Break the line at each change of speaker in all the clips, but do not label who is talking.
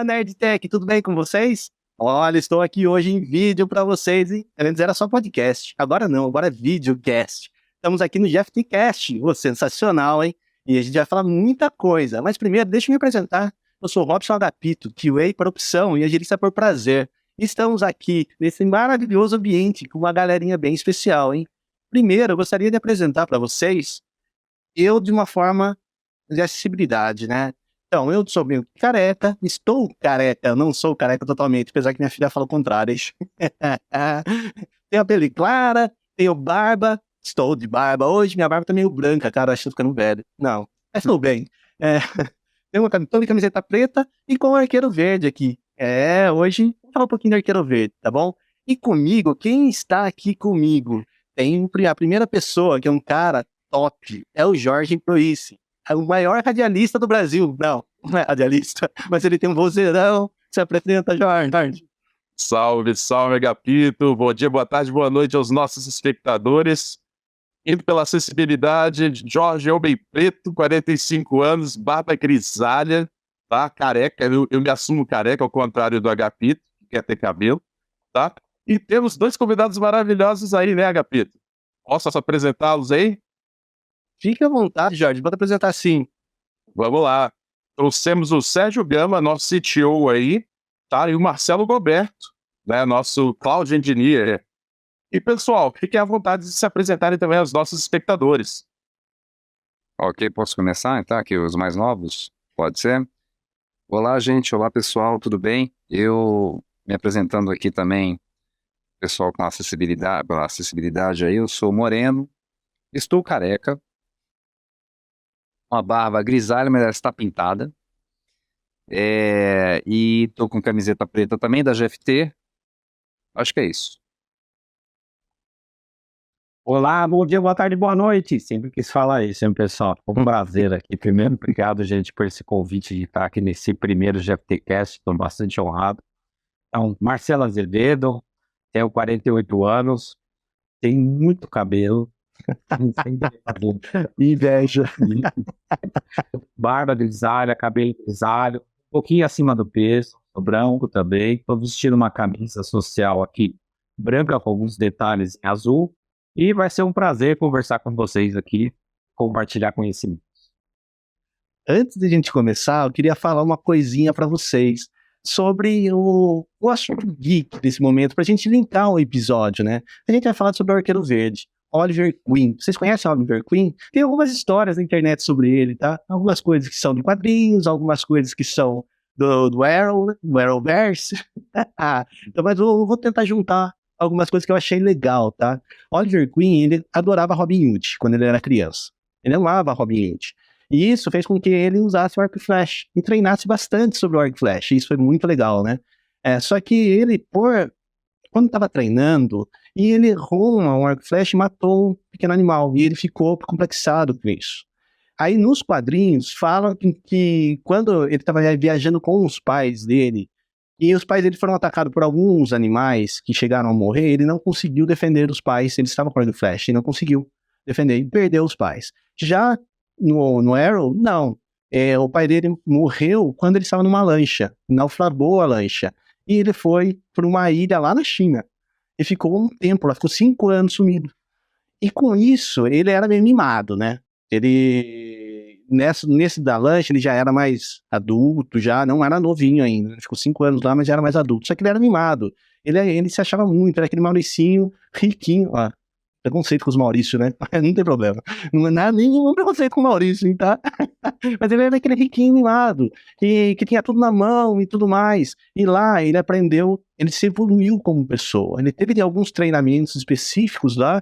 Fala, Nerdtech, tudo bem com vocês? Olha, estou aqui hoje em vídeo para vocês, hein? Antes era só podcast, agora não, agora é videocast. Estamos aqui no GFTcast, sensacional, hein? E a gente vai falar muita coisa, mas primeiro deixa eu me apresentar. Eu sou o Robson Agapito, QA por opção e agilista por prazer. Estamos aqui nesse maravilhoso ambiente com uma galerinha bem especial, hein? Primeiro, eu gostaria de apresentar para vocês eu de uma forma de acessibilidade, né? Então, eu sou meio careca, estou careca, eu não sou careca totalmente, apesar que minha filha fala o contrário. Tenho a pele clara, tenho barba, estou de barba. Hoje minha barba tá meio branca, cara, acho que tô ficando velho. Não, mas tudo bem. Tenho uma camiseta preta e com o arqueiro verde aqui. Hoje vou falar um pouquinho do arqueiro verde, tá bom? E comigo, quem está aqui comigo? Tem a primeira pessoa, que é um cara top, é o Jorge Proice. É o maior radialista do Brasil. Não é radialista, mas ele tem um vozeirão. Se apresenta, Jorge.
Salve, salve, Agapito. Bom dia, boa tarde, boa noite aos nossos espectadores. Indo pela acessibilidade, Jorge Homem Preto, 45 anos, barba grisalha, tá? Careca, eu me assumo careca, ao contrário do Agapito, que quer ter cabelo, tá? E temos dois convidados maravilhosos aí, né, Agapito? Posso apresentá-los aí?
Fique à vontade, Jorge, pode apresentar sim.
Vamos lá. Trouxemos o Sérgio Gama, nosso CTO aí, tá? E o Marcelo Roberto, né? Nosso Cloud Engineer. E, pessoal, fiquem à vontade de se apresentarem também aos nossos espectadores.
Ok, posso começar, então? Aqui, os mais novos? Pode ser? Olá, gente. Olá, pessoal. Tudo bem? Eu me apresentando aqui também, pessoal com acessibilidade aí. Eu sou moreno, estou careca, uma barba grisalha, mas ela está pintada. E estou com camiseta preta também da GFT. Acho que é isso.
Olá, bom dia, boa tarde, boa noite. Sempre quis falar isso, hein, pessoal? Foi um prazer aqui. Primeiro, obrigado, gente, por esse convite de estar aqui nesse primeiro GFTcast. Estou bastante honrado. Então, Marcelo Azevedo, tenho 48 anos, tenho muito cabelo. Inveja. Barba grisalha, cabelo grisalho, um pouquinho acima do peso, sou branco também. Estou vestindo uma camisa social aqui, branca com alguns detalhes em azul. E vai ser um prazer conversar com vocês aqui, compartilhar conhecimentos.
Antes de a gente começar, eu queria falar uma coisinha para vocês sobre o assunto geek desse momento, para a gente linkar o episódio, né? A gente vai falar sobre o Arqueiro Verde, Oliver Queen. Vocês conhecem o Oliver Queen? Tem algumas histórias na internet sobre ele, tá? Algumas coisas que são de quadrinhos, algumas coisas que são do Arrowverse. Então, mas eu vou tentar juntar algumas coisas que eu achei legal, tá? Oliver Queen, ele adorava Robin Hood quando ele era criança. Ele amava Robin Hood. E isso fez com que ele usasse o arco e flecha e treinasse bastante sobre o arco e flecha. Isso foi muito legal, né? Só que ele, quando estava treinando, e ele errou um arco e flecha e matou um pequeno animal. E ele ficou complexado com isso. Aí nos quadrinhos falam que quando ele estava viajando com os pais dele, e os pais dele foram atacados por alguns animais que chegaram a morrer, ele não conseguiu defender os pais, ele estava com arco e flecha e não conseguiu defender, e perdeu os pais. Já no Arrow, não. O pai dele morreu quando ele estava numa lancha, naufragou a lancha, e ele foi para uma ilha lá na China, e ficou um tempo lá, ficou 5 anos sumido. E com isso, ele era meio mimado, né? Nesse da lancha, ele já era mais adulto, já não era novinho ainda. Ele ficou 5 anos lá, mas já era mais adulto. Só que ele era mimado. Ele se achava muito, era aquele Mauricinho riquinho. Preconceito com os Maurício, né? Não tem problema. Não é nada, nenhum preconceito com o Maurício, hein, tá? Mas ele era aquele riquinho mimado, que tinha tudo na mão e tudo mais. E lá ele aprendeu, ele se evoluiu como pessoa. Ele teve alguns treinamentos específicos lá,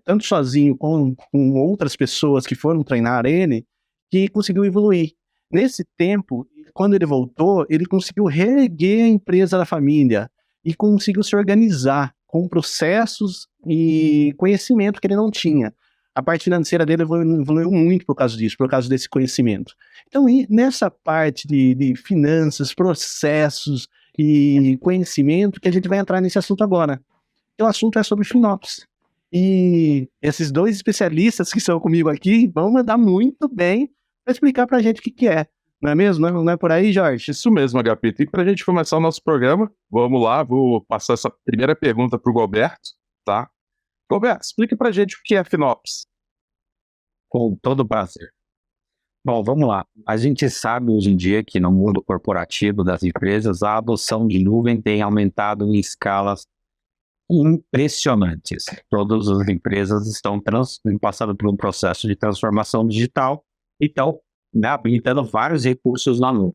tanto sozinho com outras pessoas que foram treinar ele, que conseguiu evoluir. Nesse tempo, quando ele voltou, ele conseguiu reerguer a empresa da família e conseguiu se organizar com processos e conhecimento que ele não tinha. A parte financeira dele evoluiu muito por causa disso, por causa desse conhecimento. Então, nessa parte de finanças, processos e conhecimento, que a gente vai entrar nesse assunto agora. E o assunto é sobre FinOps. E esses dois especialistas que estão comigo aqui vão mandar muito bem para explicar para a gente o que é. Não é mesmo? Não é por aí, Jorge?
Isso mesmo, Agapito. E para a gente começar o nosso programa, vamos lá, vou passar essa primeira pergunta para o Goberto, tá? Goberto, explica para a gente o que é FinOps.
Com todo prazer. Bom, vamos lá. A gente sabe hoje em dia que no mundo corporativo das empresas, a adoção de nuvem tem aumentado em escalas impressionantes. Todas as empresas estão passando por um processo de transformação digital e estão, né, habilitando vários recursos na nuvem.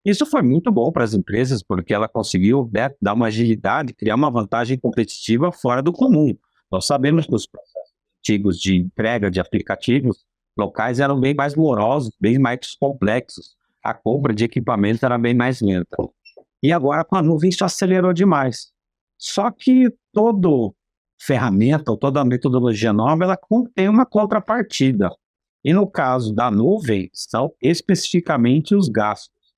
Isso foi muito bom para as empresas, porque ela conseguiu, né, dar uma agilidade, criar uma vantagem competitiva fora do comum. Nós sabemos que os processos antigos de entrega de aplicativos locais eram bem mais morosos, bem mais complexos. A compra de equipamentos era bem mais lenta. E agora com a nuvem isso acelerou demais. Só que toda ferramenta ou toda metodologia nova, ela tem uma contrapartida. E no caso da nuvem, são especificamente os gastos.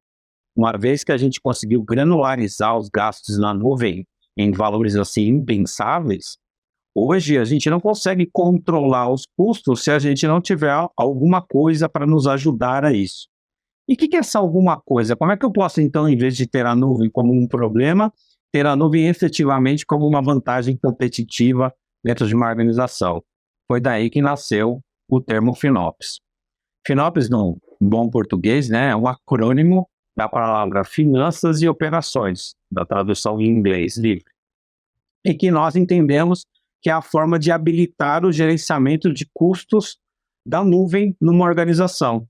Uma vez que a gente conseguiu granularizar os gastos na nuvem em valores assim impensáveis, hoje a gente não consegue controlar os custos se a gente não tiver alguma coisa para nos ajudar a isso. E o que é essa alguma coisa? Como é que eu posso, então, em vez de ter a nuvem como um problema, ter a nuvem efetivamente como uma vantagem competitiva dentro de uma organização? Foi daí que nasceu o termo FinOps. FinOps, no bom português, né, é um acrônimo da palavra Finanças e Operações, da tradução em inglês livre. E que nós entendemos que é a forma de habilitar o gerenciamento de custos da nuvem numa organização.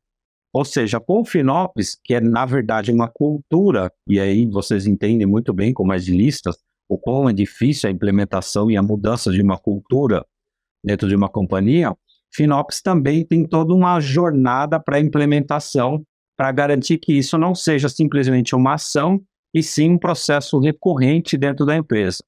Ou seja, com o FinOps, que é na verdade uma cultura, e aí vocês entendem muito bem como agilistas, o quão é difícil a implementação e a mudança de uma cultura dentro de uma companhia, FinOps também tem toda uma jornada para implementação, para garantir que isso não seja simplesmente uma ação, e sim um processo recorrente dentro da empresa.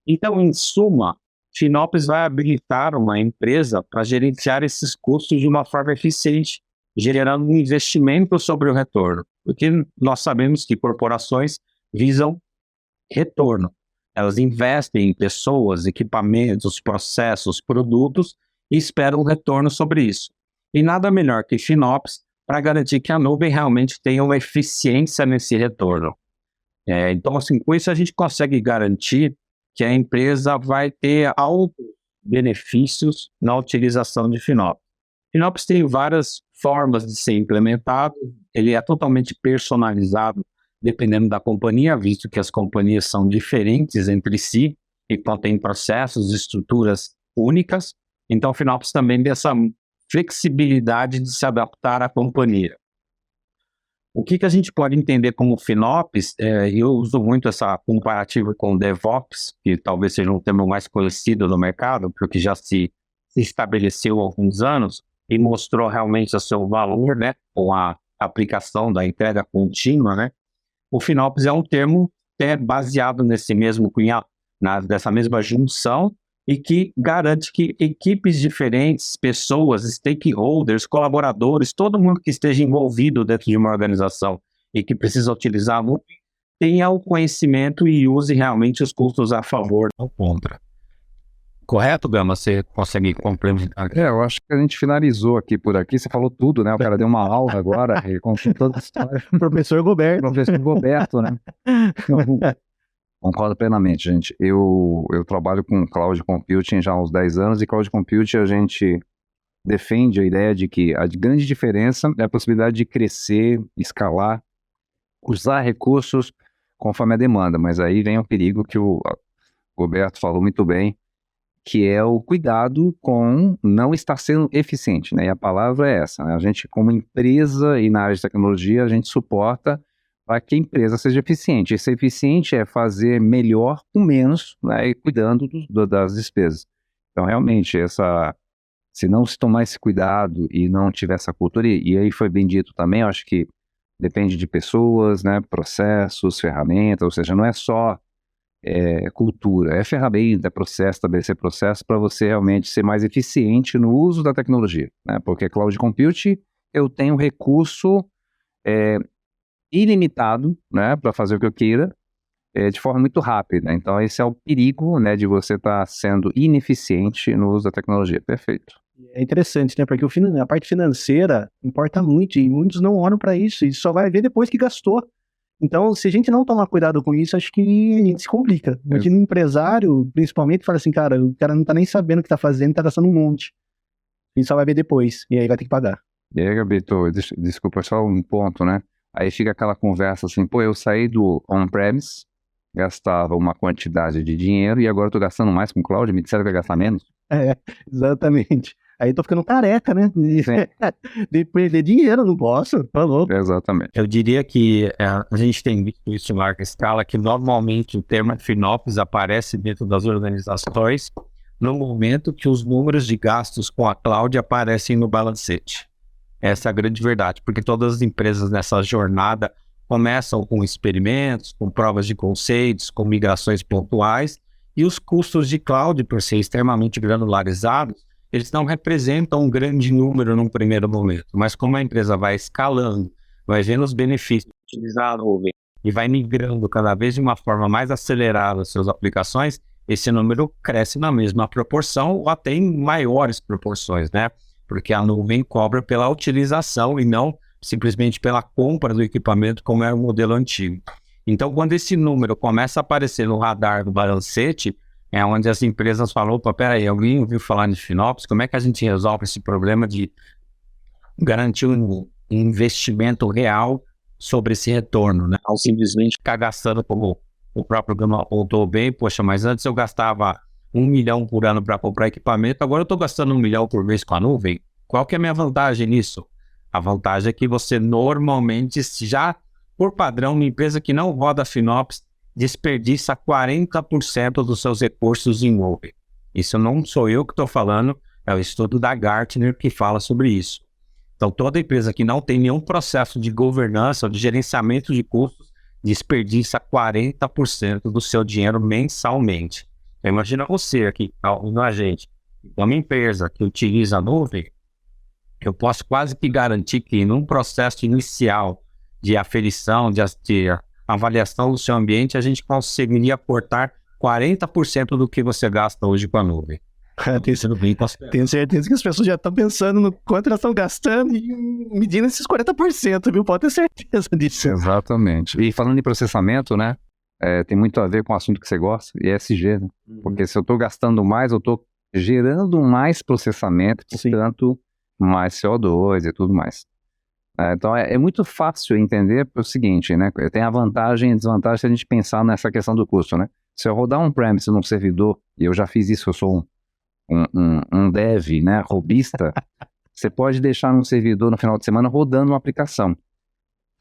Então, em suma, FinOps vai habilitar uma empresa para gerenciar esses custos de uma forma eficiente, gerando um investimento sobre o retorno. Porque nós sabemos que corporações visam retorno. Elas investem em pessoas, equipamentos, processos, produtos e esperam um retorno sobre isso. E nada melhor que FinOps para garantir que a nuvem realmente tenha uma eficiência nesse retorno. Então, assim, com isso a gente consegue garantir que a empresa vai ter altos benefícios na utilização de FinOps. FinOps tem várias formas de ser implementado, ele é totalmente personalizado dependendo da companhia, visto que as companhias são diferentes entre si e contêm processos e estruturas únicas. Então, o FinOps também tem essa flexibilidade de se adaptar à companhia. O que a gente pode entender como FinOps, eu uso muito essa comparativa com DevOps, que talvez seja um termo mais conhecido no mercado, porque já se estabeleceu há alguns anos e mostrou realmente o seu valor, né, com a aplicação da entrega contínua, né? O FinOps é um termo baseado nesse mesmo cunhado, dessa mesma junção, e que garante que equipes diferentes, pessoas, stakeholders, colaboradores, todo mundo que esteja envolvido dentro de uma organização e que precisa utilizar a nuvem, tenha o conhecimento e use realmente os custos a favor ou contra. Correto, Gama? Você consegue complementar?
Eu acho que a gente finalizou aqui por aqui. Você falou tudo, né? O cara deu uma aula agora, ele contou toda a história.
Professor Goberto.
Professor Roberto, né? Concordo plenamente, gente. Eu trabalho com Cloud Computing já há uns 10 anos, e Cloud Computing a gente defende a ideia de que a grande diferença é a possibilidade de crescer, escalar, usar recursos conforme a demanda. Mas aí vem o perigo que o Roberto falou muito bem, que é o cuidado com não estar sendo eficiente, né? E a palavra é essa, né? A gente, como empresa e na área de tecnologia, a gente suporta para que a empresa seja eficiente. E ser eficiente é fazer melhor com menos, né? E cuidando das despesas. Então, realmente, se não se tomar esse cuidado e não tiver essa cultura, e aí foi bem dito também, eu acho que depende de pessoas, né? Processos, ferramentas, ou seja, não é só cultura, é ferramenta, é processo, estabelecer processo para você realmente ser mais eficiente no uso da tecnologia, né? Porque Cloud Computing, eu tenho recurso ilimitado, né, para fazer o que eu queira, de forma muito rápida. Então esse é o perigo, né, de você estar sendo ineficiente no uso da tecnologia. Perfeito.
É interessante, né? Porque a parte financeira importa muito e muitos não olham para isso e só vai ver depois que gastou. Então, se a gente não tomar cuidado com isso, acho que a gente se complica. Imagina um empresário, principalmente, fala assim, cara, o cara não tá nem sabendo o que tá fazendo, tá gastando um monte. E só vai ver depois, e aí vai ter que pagar.
E aí, Gabito, desculpa, só um ponto, né? Aí fica aquela conversa assim, pô, eu saí do on-premise, gastava uma quantidade de dinheiro e agora eu tô gastando mais com cloud, me disseram que ia gastar menos.
É, exatamente. Aí eu tô ficando careca, né? De perder dinheiro, não posso, falou.
Exatamente.
Eu diria que a gente tem visto isso em larga escala, que normalmente o termo FinOps aparece dentro das organizações no momento que os números de gastos com a cloud aparecem no balancete. Essa é a grande verdade, porque todas as empresas nessa jornada começam com experimentos, com provas de conceitos, com migrações pontuais, e os custos de cloud, por ser extremamente granularizados, eles não representam um grande número num primeiro momento, mas como a empresa vai escalando, vai vendo os benefícios de utilizar a nuvem e vai migrando cada vez de uma forma mais acelerada as suas aplicações, esse número cresce na mesma proporção ou até em maiores proporções, né? Porque a nuvem cobra pela utilização e não simplesmente pela compra do equipamento, como era o modelo antigo. Então, quando esse número começa a aparecer no radar do balancete, é onde as empresas falam, opa, peraí, alguém ouviu falar de FinOps? Como é que a gente resolve esse problema de garantir um investimento real sobre esse retorno, né? Ao simplesmente ficar gastando, como o próprio Gama apontou bem, poxa, mas antes eu gastava 1 milhão por ano para comprar equipamento, agora eu estou gastando 1 milhão por mês com a nuvem. Qual que é a minha vantagem nisso? A vantagem é que você normalmente, já por padrão, uma empresa que não roda FinOps, desperdiça 40% dos seus recursos em nuvem. Isso não sou eu que estou falando, é o estudo da Gartner que fala sobre isso. Então, toda empresa que não tem nenhum processo de governança ou de gerenciamento de custos, desperdiça 40% do seu dinheiro mensalmente. Então, imagina você aqui, a gente, uma empresa que utiliza a nuvem, eu posso quase que garantir que num processo inicial de aferição, de avaliação do seu ambiente, a gente conseguiria cortar 40% do que você gasta hoje com a nuvem.
Tenho certeza que as pessoas já estão pensando no quanto elas estão gastando e medindo esses 40%, viu? Pode ter certeza disso.
Exatamente. E falando em processamento, né? Tem muito a ver com o assunto que você gosta, ESG, né? Porque se eu estou gastando mais, eu estou gerando mais processamento, portanto, mais CO2 e tudo mais. Então, é muito fácil entender o seguinte, né? Tem a vantagem e a desvantagem se a gente pensar nessa questão do custo, né? Se eu rodar um premise num servidor, e eu já fiz isso, eu sou um dev, né, robista, você pode deixar num servidor no final de semana rodando uma aplicação.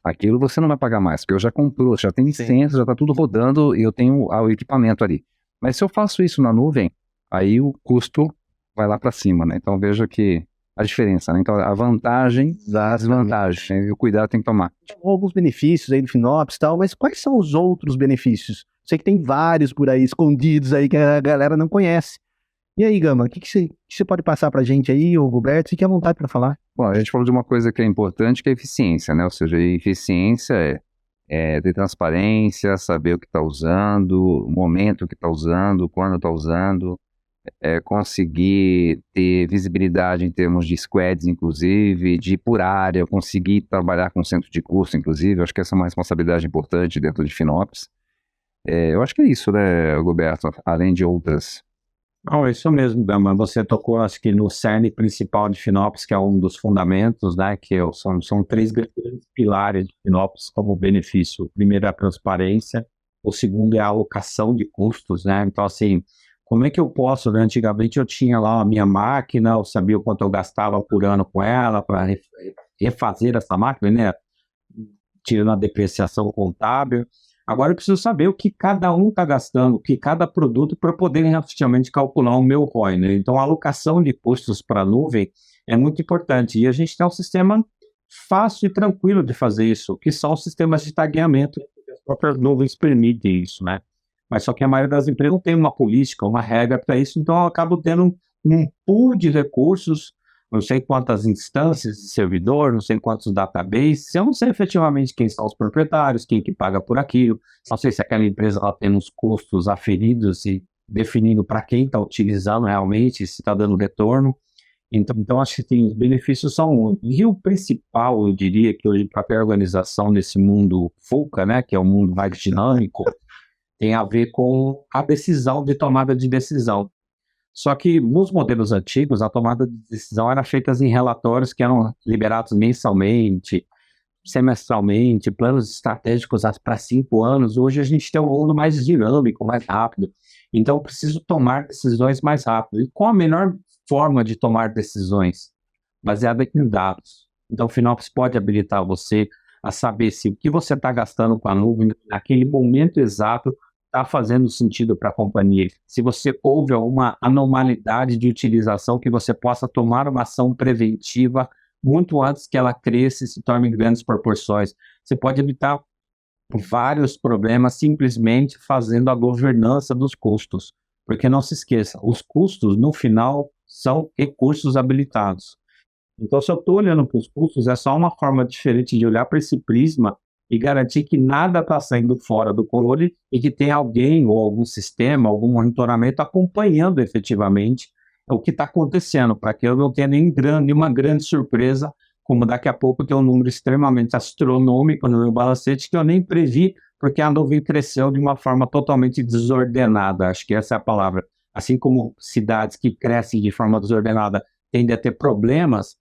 Aquilo você não vai pagar mais, porque eu já comprou, já tem licença, já está tudo rodando e eu tenho o equipamento ali. Mas se eu faço isso na nuvem, aí o custo vai lá para cima, né? Então veja que a diferença, né? Então a vantagem das desvantagens, né? E o cuidado tem que tomar.
Alguns benefícios aí do FinOps e tal, mas quais são os outros benefícios? Sei que tem vários por aí, escondidos aí, que a galera não conhece. E aí, Gama, o que você pode passar pra gente aí, ô Roberto? Fique à vontade para falar.
Bom, a gente falou de uma coisa que é importante, que é a eficiência, né? Ou seja, a eficiência é ter transparência, saber o que está usando, o momento que está usando, quando está usando, conseguir ter visibilidade em termos de squads, inclusive, de por área, conseguir trabalhar com centro de custo, inclusive. Eu acho que essa é uma responsabilidade importante dentro de FinOps. Eu acho que é isso, né, Roberto? Além de outras.
Não, isso mesmo, Gama. Você tocou, acho que no cerne principal de FinOps, que é um dos fundamentos, né? Que são 3 grandes pilares de FinOps como benefício. O primeiro é a transparência, o segundo é a alocação de custos, né? Então, assim, como é que eu posso, né? Antigamente eu tinha lá a minha máquina, eu sabia o quanto eu gastava por ano com ela para refazer essa máquina, né? Tirando a depreciação contábil. Agora eu preciso saber o que cada um está gastando, o que cada produto, para poder efetivamente calcular o meu ROI, né? Então a alocação de custos para a nuvem é muito importante. E a gente tem um sistema fácil e tranquilo de fazer isso, que são os sistemas de tagueamento. As próprias nuvens permitem isso, né? Mas só que a maioria das empresas não tem uma política, uma regra para isso, então eu acabo tendo um pool de recursos, não sei quantas instâncias de servidor, não sei quantos databases, eu não sei efetivamente quem são os proprietários, quem que paga por aquilo, não sei se aquela empresa ela tem uns custos aferidos e definindo para quem está utilizando realmente, se está dando retorno. Então acho que os benefícios são muitos. E o principal, eu diria, que hoje para a organização nesse mundo VUCA, né, que é um mundo mais dinâmico, tem a ver com a decisão de tomada de decisão. Só que nos modelos antigos, a tomada de decisão era feita em relatórios que eram liberados mensalmente, semestralmente, planos estratégicos para 5 anos. Hoje a gente tem um mundo mais dinâmico, mais rápido. Então eu preciso tomar decisões mais rápido. E qual a melhor forma de tomar decisões? Baseada em dados. Então o Finops pode habilitar você a saber se o que você está gastando com a nuvem naquele momento exato está fazendo sentido para a companhia. Se você houve alguma anormalidade de utilização, que você possa tomar uma ação preventiva muito antes que ela cresça e se torne em grandes proporções. Você pode evitar vários problemas simplesmente fazendo a governança dos custos. Porque não se esqueça, os custos, no final, são recursos habilitados. Então, se eu estou olhando para os custos, é só uma forma diferente de olhar para esse prisma e garantir que nada está saindo fora do controle e que tem alguém ou algum sistema, algum monitoramento acompanhando efetivamente o que está acontecendo, para que eu não tenha nenhuma grande surpresa, como daqui a pouco tem um número extremamente astronômico no meu balancete que eu nem previ, porque a nuvem cresceu de uma forma totalmente desordenada. Acho que essa é a palavra. Assim como cidades que crescem de forma desordenada tendem a ter problemas,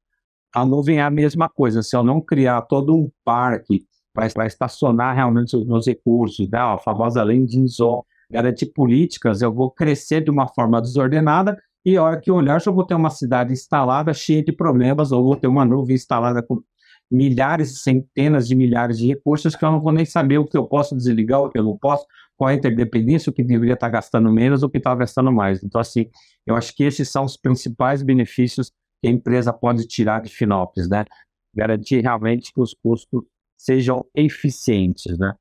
a nuvem é a mesma coisa. Se eu não criar todo um parque para estacionar realmente os meus recursos, né, a famosa landing zone, garantir políticas, eu vou crescer de uma forma desordenada e a hora que eu olhar, eu vou ter uma cidade instalada cheia de problemas, ou vou ter uma nuvem instalada com milhares, centenas de milhares de recursos que eu não vou nem saber o que eu posso desligar, o que eu não posso, qual é a interdependência, o que deveria estar gastando menos, o que está gastando mais. Então, assim, eu acho que esses são os principais benefícios que a empresa pode tirar de Finops, né? Garantir realmente que os custos sejam eficientes, né?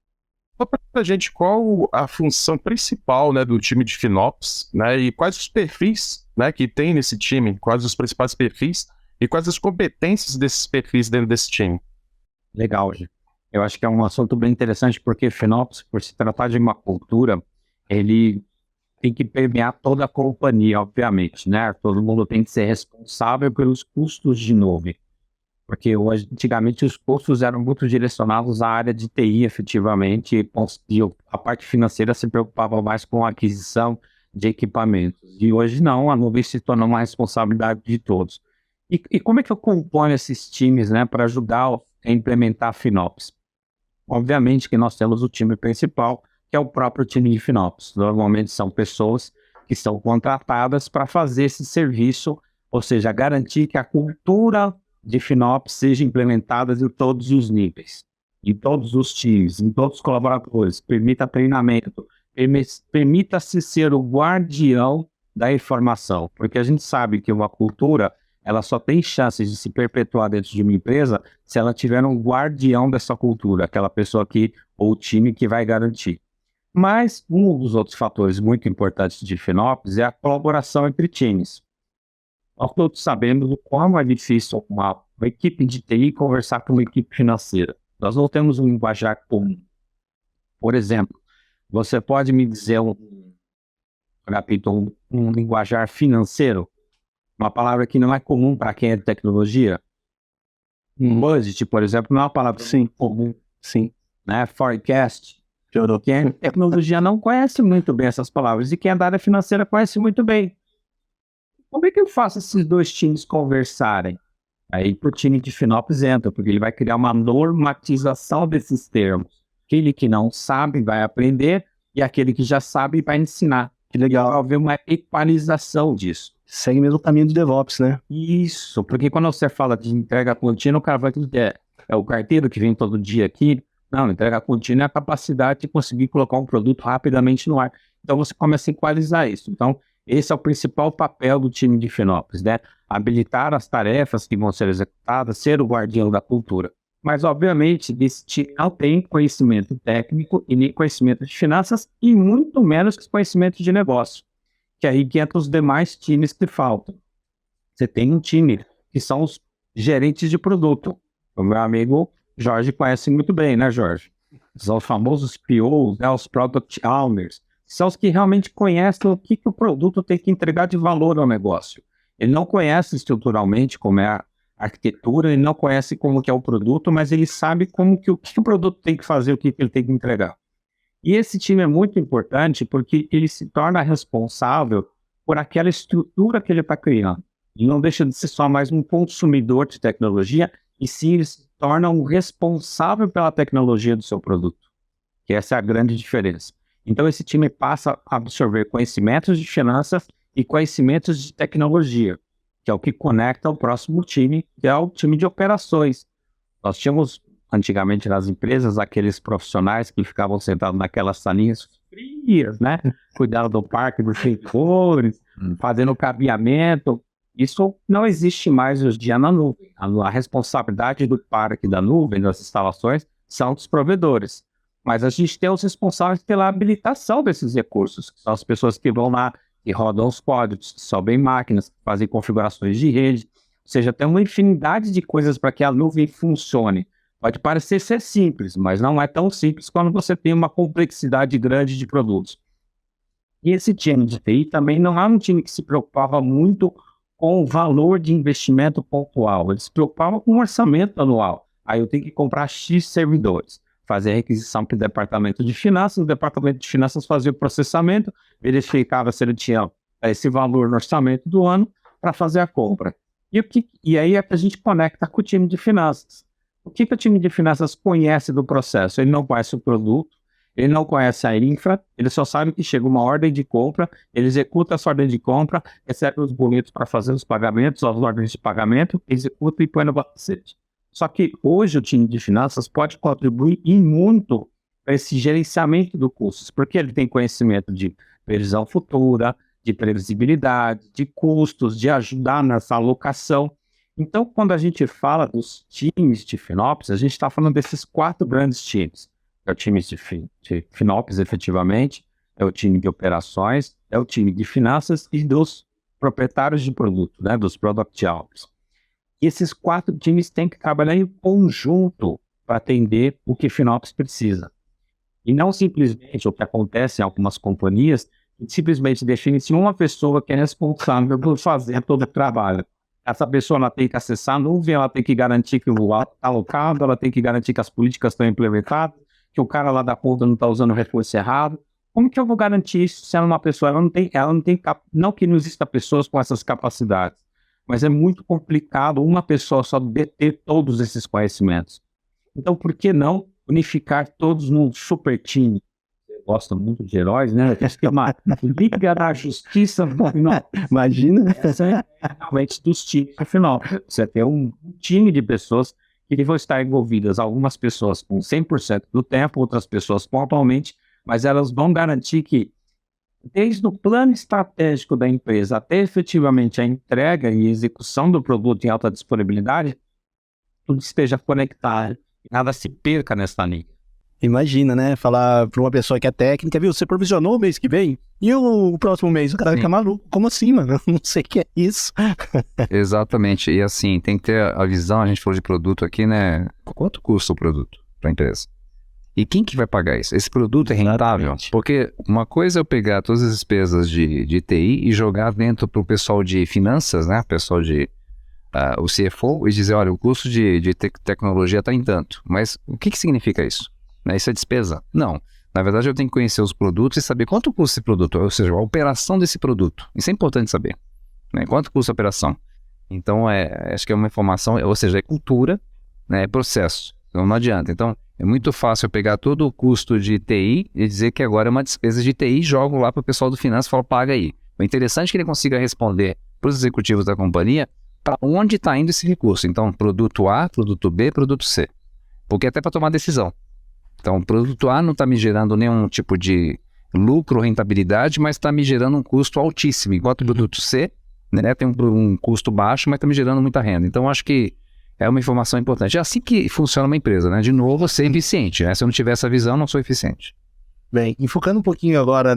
Fala pra gente qual a função principal, né, do time de Finops, né, e quais os perfis, né, que tem nesse time, quais os principais perfis e quais as competências desses perfis dentro desse time.
Legal, Gê. Eu acho que é um assunto bem interessante, porque Finops, por se tratar de uma cultura, ele tem que permear toda a companhia, obviamente, né? Todo mundo tem que ser responsável pelos custos de nuvem. Porque hoje, antigamente os custos eram muito direcionados à área de TI, efetivamente, e a parte financeira se preocupava mais com a aquisição de equipamentos. E hoje não, a nuvem se tornou uma responsabilidade de todos. E como é que eu componho esses times, né, para ajudar a implementar a Finops? Obviamente que nós temos o time principal, que é o próprio time de Finops. Normalmente são pessoas que são contratadas para fazer esse serviço, ou seja, garantir que a cultura de Finops seja implementada em todos os níveis, em todos os times, em todos os colaboradores, permita treinamento, permita-se ser o guardião da informação, porque a gente sabe que uma cultura, ela só tem chances de se perpetuar dentro de uma empresa se ela tiver um guardião dessa cultura, aquela pessoa que, ou time que vai garantir. Mas um dos outros fatores muito importantes de Finops é a colaboração entre times. Nós todos sabemos o quão é difícil uma equipe de TI conversar com uma equipe financeira. Nós não temos um linguajar comum. Por exemplo, você pode me dizer um linguajar financeiro? Uma palavra que não é comum para quem é de tecnologia? Budget, por exemplo, não é uma palavra comum.
Sim.
Né? Forecast. Quem é de tecnologia não conhece muito bem essas palavras. E quem é da área financeira conhece muito bem. Como é que eu faço esses dois times conversarem? Aí o time de Finops entra, porque ele vai criar uma normatização desses termos. Aquele que não sabe vai aprender e aquele que já sabe vai ensinar.
Que legal.
Vai haver uma equalização disso.
Segue mesmo o caminho do DevOps, né?
Isso, porque quando você fala de entrega contínua, o cara vai dizer, é o carteiro que vem todo dia aqui. Não, entrega contínua é a capacidade de conseguir colocar um produto rapidamente no ar. Então você começa a equalizar isso. Então, esse é o principal papel do time de Finops, né? Habilitar as tarefas que vão ser executadas, ser o guardião da cultura. Mas, obviamente, esse time não tem conhecimento técnico e nem conhecimento de finanças e muito menos conhecimento de negócio, que é aí que entram os demais times que faltam. Você tem um time que são os gerentes de produto. O meu amigo Jorge conhece muito bem, né, Jorge? São os famosos POs, né, os Product Owners. São os que realmente conhecem o que o produto tem que entregar de valor ao negócio. Ele não conhece estruturalmente como é a arquitetura, ele não conhece como que é o produto, mas ele sabe o que o produto tem que fazer, o que ele tem que entregar. E esse time é muito importante porque ele se torna responsável por aquela estrutura que ele está criando. Ele não deixa de ser só mais um consumidor de tecnologia, e sim ele se torna um responsável pela tecnologia do seu produto, que essa é a grande diferença. Então esse time passa a absorver conhecimentos de finanças e conhecimentos de tecnologia, que é o que conecta ao próximo time, que é o time de operações. Nós tínhamos, antigamente nas empresas, aqueles profissionais que ficavam sentados naquelas salinhas frias, né? Cuidando do parque dos vendedores, fazendo o cabeamento. Isso não existe mais hoje em dia na nuvem. A responsabilidade do parque da nuvem, das instalações, são dos provedores. Mas a gente tem os responsáveis pela habilitação desses recursos, que são as pessoas que vão lá, que rodam os códigos, que sobem máquinas, que fazem configurações de rede. Ou seja, tem uma infinidade de coisas para que a nuvem funcione. Pode parecer ser simples, mas não é tão simples quando você tem uma complexidade grande de produtos. E esse time de TI também não é um time que se preocupava muito com o valor de investimento pontual. Ele se preocupava com o orçamento anual. Aí eu tenho que comprar X servidores, fazer a requisição para o departamento de finanças fazia o processamento, verificava se ele tinha esse valor no orçamento do ano para fazer a compra. E aí é que a gente conecta com o time de finanças. O que o time de finanças conhece do processo? Ele não conhece o produto, ele não conhece a infra, ele só sabe que chega uma ordem de compra, ele executa essa ordem de compra, recebe os boletos para fazer os pagamentos, as ordens de pagamento, executa e põe no balancete. Só que hoje o time de finanças pode contribuir e muito para esse gerenciamento do custos, porque ele tem conhecimento de previsão futura, de previsibilidade, de custos, de ajudar nessa alocação. Então, quando a gente fala dos times de FinOps, a gente está falando desses 4 grandes times. É o time de FinOps, efetivamente, é o time de operações, é o time de finanças e dos proprietários de produto, né, dos Product Owners. E esses 4 times têm que trabalhar em conjunto para atender o que FinOps precisa. E não simplesmente o que acontece em algumas companhias, simplesmente define-se uma pessoa que é responsável por fazer todo o trabalho. Essa pessoa ela tem que acessar a nuvem, ela tem que garantir que o está alocado, ela tem que garantir que as políticas estão implementadas, que o cara lá da ponta não está usando o recurso errado. Como que eu vou garantir isso se ela é uma pessoa? Não que não exista pessoas com essas capacidades, mas é muito complicado uma pessoa só deter todos esses conhecimentos. Então, por que não unificar todos num super time? Gosta muito de heróis, né? Acho que é uma Liga da Justiça no final.
Imagina.
Essa é realmente dos times no final. Você tem um time de pessoas que vão estar envolvidas, algumas pessoas com 100% do tempo, outras pessoas pontualmente, mas elas vão garantir que, desde o plano estratégico da empresa até efetivamente a entrega e execução do produto em alta disponibilidade, tudo esteja conectado e nada se perca nessa linha.
Imagina, né? Falar para uma pessoa que é técnica, viu? Você provisionou o mês que vem? E o próximo mês? O cara fica maluco. Como assim, mano? Eu não sei o que é isso.
Exatamente. E assim, tem que ter a visão, a gente falou de produto aqui, né? Quanto custa o produto para a empresa? E quem que vai pagar isso? Esse produto é rentável?
Exatamente.
Porque uma coisa é eu pegar todas as despesas de TI e jogar dentro para o pessoal de finanças, né? Pessoal de... o CFO e dizer, olha, o custo de tecnologia está em tanto. Mas o que significa isso? Isso é despesa? Não. Na verdade, eu tenho que conhecer os produtos e saber quanto custa esse produto, ou seja, a operação desse produto. Isso é importante saber. Né? Quanto custa a operação? Então, acho que é uma informação, ou seja, é cultura, né? É processo. Então, não adianta. Então, é muito fácil eu pegar todo o custo de TI e dizer que agora é uma despesa de TI e jogo lá para o pessoal do finanças e falo, paga aí. O interessante é que ele consiga responder para os executivos da companhia para onde está indo esse recurso. Então, produto A, produto B, produto C. Porque até para tomar decisão. Então, o produto A não está me gerando nenhum tipo de lucro ou rentabilidade, mas está me gerando um custo altíssimo. Enquanto o produto C, né, tem um custo baixo, mas está me gerando muita renda. Então, acho que é uma informação importante. É assim que funciona uma empresa, né? De novo, ser eficiente. Né? Se eu não tiver essa visão, não sou eficiente.
Bem, enfocando um pouquinho agora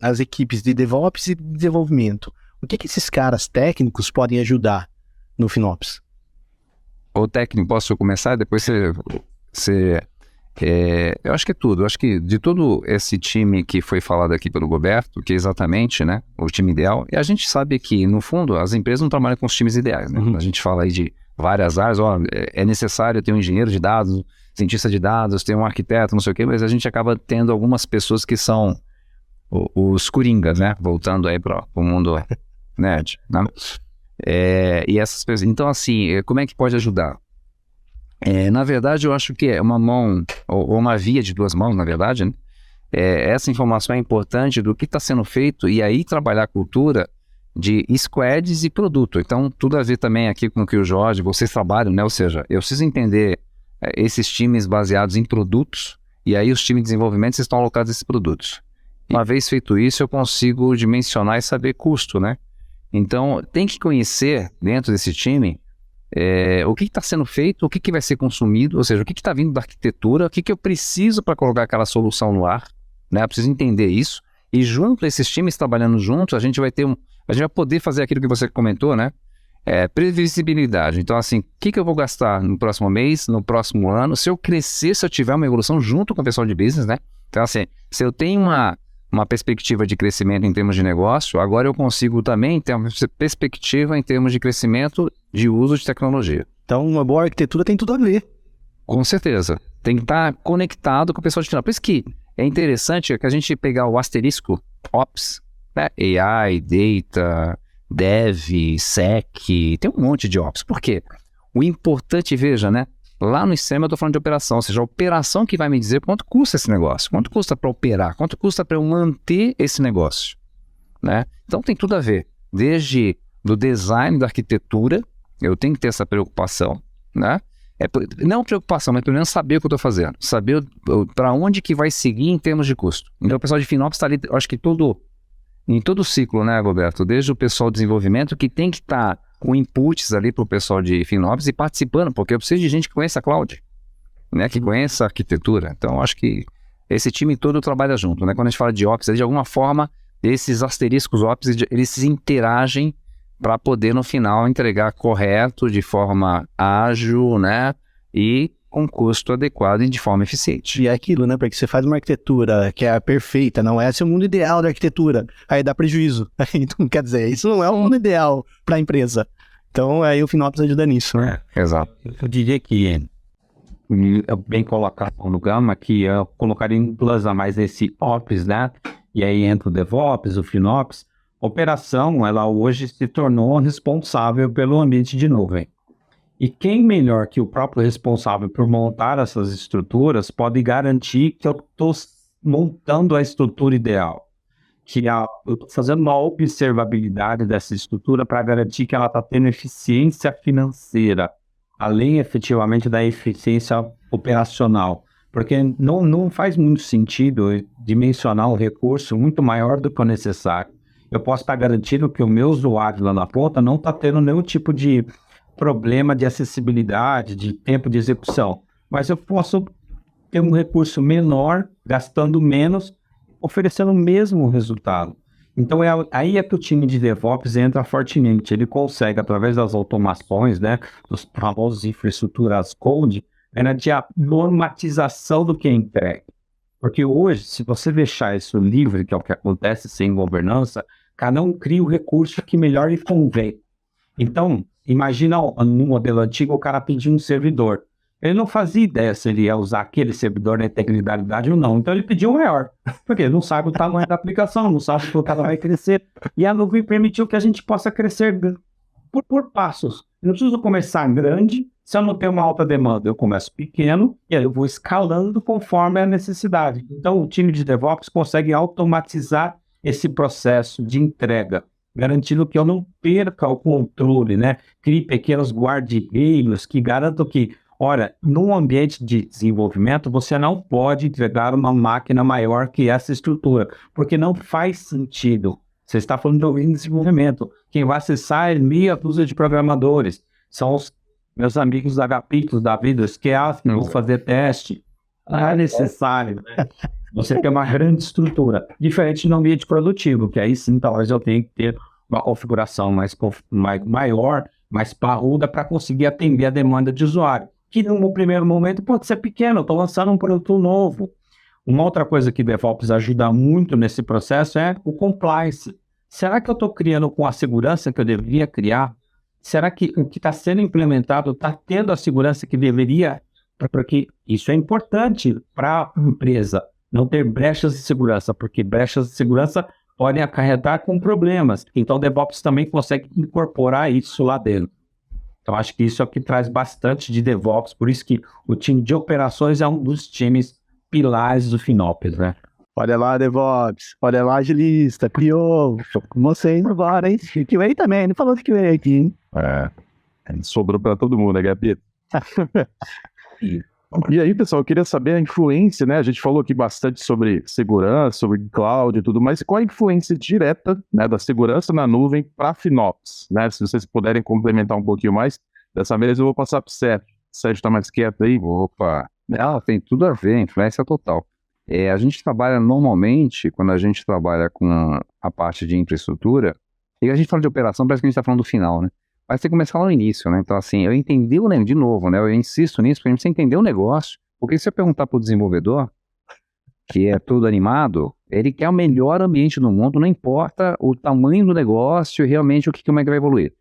nas equipes de DevOps e de desenvolvimento, o que esses caras técnicos podem ajudar no FinOps?
Ô técnico, posso começar? Depois você Eu acho que é tudo. Eu acho que de todo esse time que foi falado aqui pelo Roberto, que é exatamente, né, o time ideal, e a gente sabe que, no fundo, as empresas não trabalham com os times ideais, né? A gente fala aí de várias áreas, é necessário ter um engenheiro de dados, cientista de dados, ter um arquiteto, não sei o quê, mas a gente acaba tendo algumas pessoas que são os coringas, né? Voltando aí para o mundo nerd, né? E essas pessoas. Então, assim, como é que pode ajudar? Na verdade, eu acho que é uma mão, ou uma via de duas mãos, na verdade, né? Essa informação é importante do que está sendo feito e aí trabalhar a cultura de squads e produto. Então, tudo a ver também aqui com o que o Jorge, vocês trabalham, né? Ou seja, eu preciso entender esses times baseados em produtos e aí os times de desenvolvimento estão alocados a esses produtos. Uma vez feito isso, eu consigo dimensionar e saber custo, né? Então, tem que conhecer dentro desse time o que está sendo feito, o que vai ser consumido, ou seja, o que está vindo da arquitetura, o que eu preciso para colocar aquela solução no ar, né? Eu preciso entender isso. E junto a esses times trabalhando juntos, a gente vai poder fazer aquilo que você comentou, né? Previsibilidade. Então, assim, o que eu vou gastar no próximo mês, no próximo ano, se eu crescer, se eu tiver uma evolução junto com o pessoal de business, né? Então, assim, se eu tenho uma perspectiva de crescimento em termos de negócio, agora eu consigo também ter uma perspectiva em termos de crescimento de uso de tecnologia.
Então, uma boa arquitetura tem tudo a ver.
Com certeza. Tem que estar conectado com o pessoal de final. Por isso que é interessante que a gente pegar o asterisco Ops, né? AI, Data, Dev, Sec, tem um monte de Ops. Por quê? O importante, veja, né? Lá no sistema eu estou falando de operação, ou seja, a operação que vai me dizer quanto custa esse negócio, quanto custa para operar, quanto custa para eu manter esse negócio, né? Então tem tudo a ver, desde do design da arquitetura, eu tenho que ter essa preocupação, né? Não preocupação, mas pelo menos saber o que eu estou fazendo, saber para onde que vai seguir em termos de custo. Então o pessoal de FinOps está ali, eu acho que em todo o ciclo, né, Roberto? Desde o pessoal de desenvolvimento que tem que estar com inputs ali para o pessoal de FinOps e participando, porque eu preciso de gente que conheça a cloud, né, que conheça a arquitetura. Então, acho que esse time todo trabalha junto, né? Quando a gente fala de Ops, de alguma forma, esses asteriscos Ops, eles se interagem para poder, no final, entregar correto, de forma ágil, né, e com custo adequado e de forma eficiente.
E é aquilo, né? Porque você faz uma arquitetura que é perfeita, não é esse é o mundo ideal da arquitetura, aí dá prejuízo. Então, quer dizer, isso não é o mundo ideal para a empresa. Então, aí o FinOps ajuda nisso, né?
Exato.
Eu diria que, bem colocado no Gama, que eu colocaria em plus a mais esse Ops, né? E aí entra o DevOps, o FinOps. A operação, ela hoje se tornou responsável pelo ambiente de nuvem. E quem melhor que o próprio responsável por montar essas estruturas pode garantir que eu estou montando a estrutura ideal? Que eu estou fazendo uma observabilidade dessa estrutura para garantir que ela está tendo eficiência financeira, além efetivamente da eficiência operacional. Porque não faz muito sentido dimensionar um recurso muito maior do que o necessário. Eu posso estar garantindo que o meu usuário lá na ponta não está tendo nenhum tipo de problema de acessibilidade, de tempo de execução, mas eu posso ter um recurso menor, gastando menos, oferecendo o mesmo resultado. Então aí é que o time de DevOps entra fortemente, ele consegue, através das automações, né, dos famosos infraestruturas code, de a normatização do que é entregue. Porque hoje, se você deixar isso livre, que é o que acontece sem governança, cada um cria o recurso que melhor lhe convém. Então, imagina no modelo antigo o cara pedir um servidor. Ele não fazia ideia se ele ia usar aquele servidor na integridade ou não. Então ele pediu o maior, porque ele não sabe o tamanho da aplicação, não sabe que o cara vai crescer. E a nuvem permitiu que a gente possa crescer por passos. Eu não preciso começar grande, se eu não tenho uma alta demanda, eu começo pequeno e aí eu vou escalando conforme a necessidade. Então o time de DevOps consegue automatizar esse processo de entrega, garantindo que eu não perca o controle, né? Crie pequenos guarda-reios que garantam que, olha, num ambiente de desenvolvimento, você não pode entregar uma máquina maior que essa estrutura, porque não faz sentido. Você está falando de desenvolvimento. Quem vai acessar é meia dúzia de programadores. São os meus amigos agapitos da vida, que vão fazer teste. Não é necessário, né? Você tem uma grande estrutura, diferente do ambiente produtivo, que aí sim, talvez eu tenha que ter uma configuração maior, mais parruda para conseguir atender a demanda de usuário. que no primeiro momento pode ser pequeno, eu estou lançando um produto novo. Uma outra coisa que DevOps ajuda muito nesse processo é o compliance. Será que eu estou criando com a segurança que eu deveria criar? Será que o que está sendo implementado está tendo a segurança que deveria? Porque isso é importante para a empresa, não ter brechas de segurança, porque brechas de segurança podem acarretar com problemas. Então, o DevOps também consegue incorporar isso lá dentro. Então, acho que isso é o que traz bastante de DevOps, por isso que o time de operações é um dos times pilares do FinOps, né?
Olha lá, DevOps. Olha lá, agilista, criou. Vocês agora, hein? QA também, não falou de QA aqui, hein?
Sobrou para todo mundo, né, Gabi? E aí, pessoal, eu queria saber a influência, né? A gente falou aqui bastante sobre segurança, sobre cloud e tudo mais. Qual a influência direta, né, da segurança na nuvem para FinOps, né? Se vocês puderem complementar um pouquinho mais, dessa vez eu vou passar para o Sérgio. O Sérgio está mais quieto aí.
Opa, tem tudo a ver, influência total. A gente trabalha normalmente, quando a gente trabalha com a parte de infraestrutura, e a gente fala de operação, parece que a gente está falando do final, né? Mas tem que começar lá no início, né? Então, assim, eu entendi de novo, né? Eu insisto nisso, porque a gente precisa entender o negócio. Porque se eu perguntar para o desenvolvedor, que é todo animado, ele quer o melhor ambiente do mundo, não importa o tamanho do negócio e realmente como é que vai evoluir.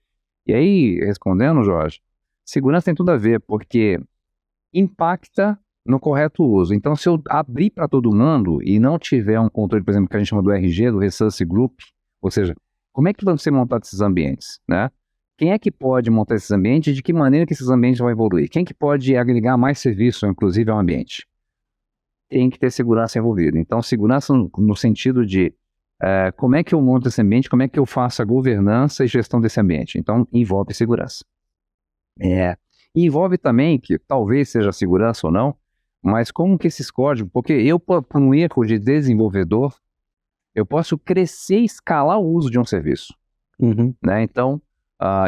E aí, respondendo, Jorge, segurança tem tudo a ver, porque impacta no correto uso. Então, se eu abrir para todo mundo e não tiver um controle, por exemplo, que a gente chama do RG, do Resource Group, ou seja, como é que vão ser montados esses ambientes, né? Quem é que pode montar esses ambientes e de que maneira que esses ambientes vão evoluir? Quem que pode agregar mais serviço, inclusive, ao ambiente? Tem que ter segurança envolvida. Então, segurança no sentido de como é que eu monto esse ambiente, como é que eu faço a governança e gestão desse ambiente. Então, envolve segurança. E envolve também, que talvez seja segurança ou não, mas como que esses códigos, porque eu, por um erro de desenvolvedor, eu posso crescer e escalar o uso de um serviço. Né? Então,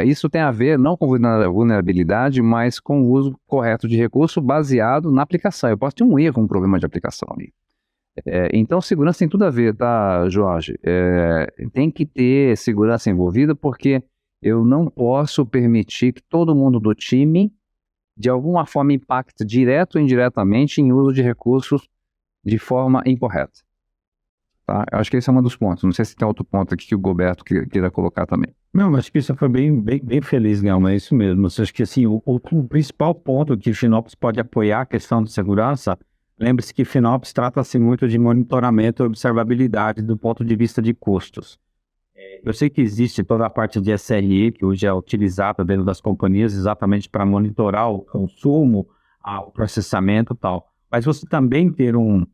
isso tem a ver não com vulnerabilidade, mas com o uso correto de recurso baseado na aplicação. Eu posso ter um erro, um problema de aplicação ali. Então, segurança tem tudo a ver, tá, Jorge? Tem que ter segurança envolvida, porque eu não posso permitir que todo mundo do time, de alguma forma, impacte direto ou indiretamente em uso de recursos de forma incorreta. Tá? Eu acho que esse é um dos pontos. Não sei se tem outro ponto aqui que o Roberto queira colocar também.
Não, acho que isso foi bem feliz, Guilherme, é isso mesmo. Eu acho que assim, o principal ponto que o FinOps pode apoiar a questão de segurança, lembre-se que FinOps trata-se muito de monitoramento e observabilidade do ponto de vista de custos. Eu sei que existe toda a parte de SRE, que hoje é utilizada dentro das companhias exatamente para monitorar o consumo, o processamento e tal. Mas você também ter um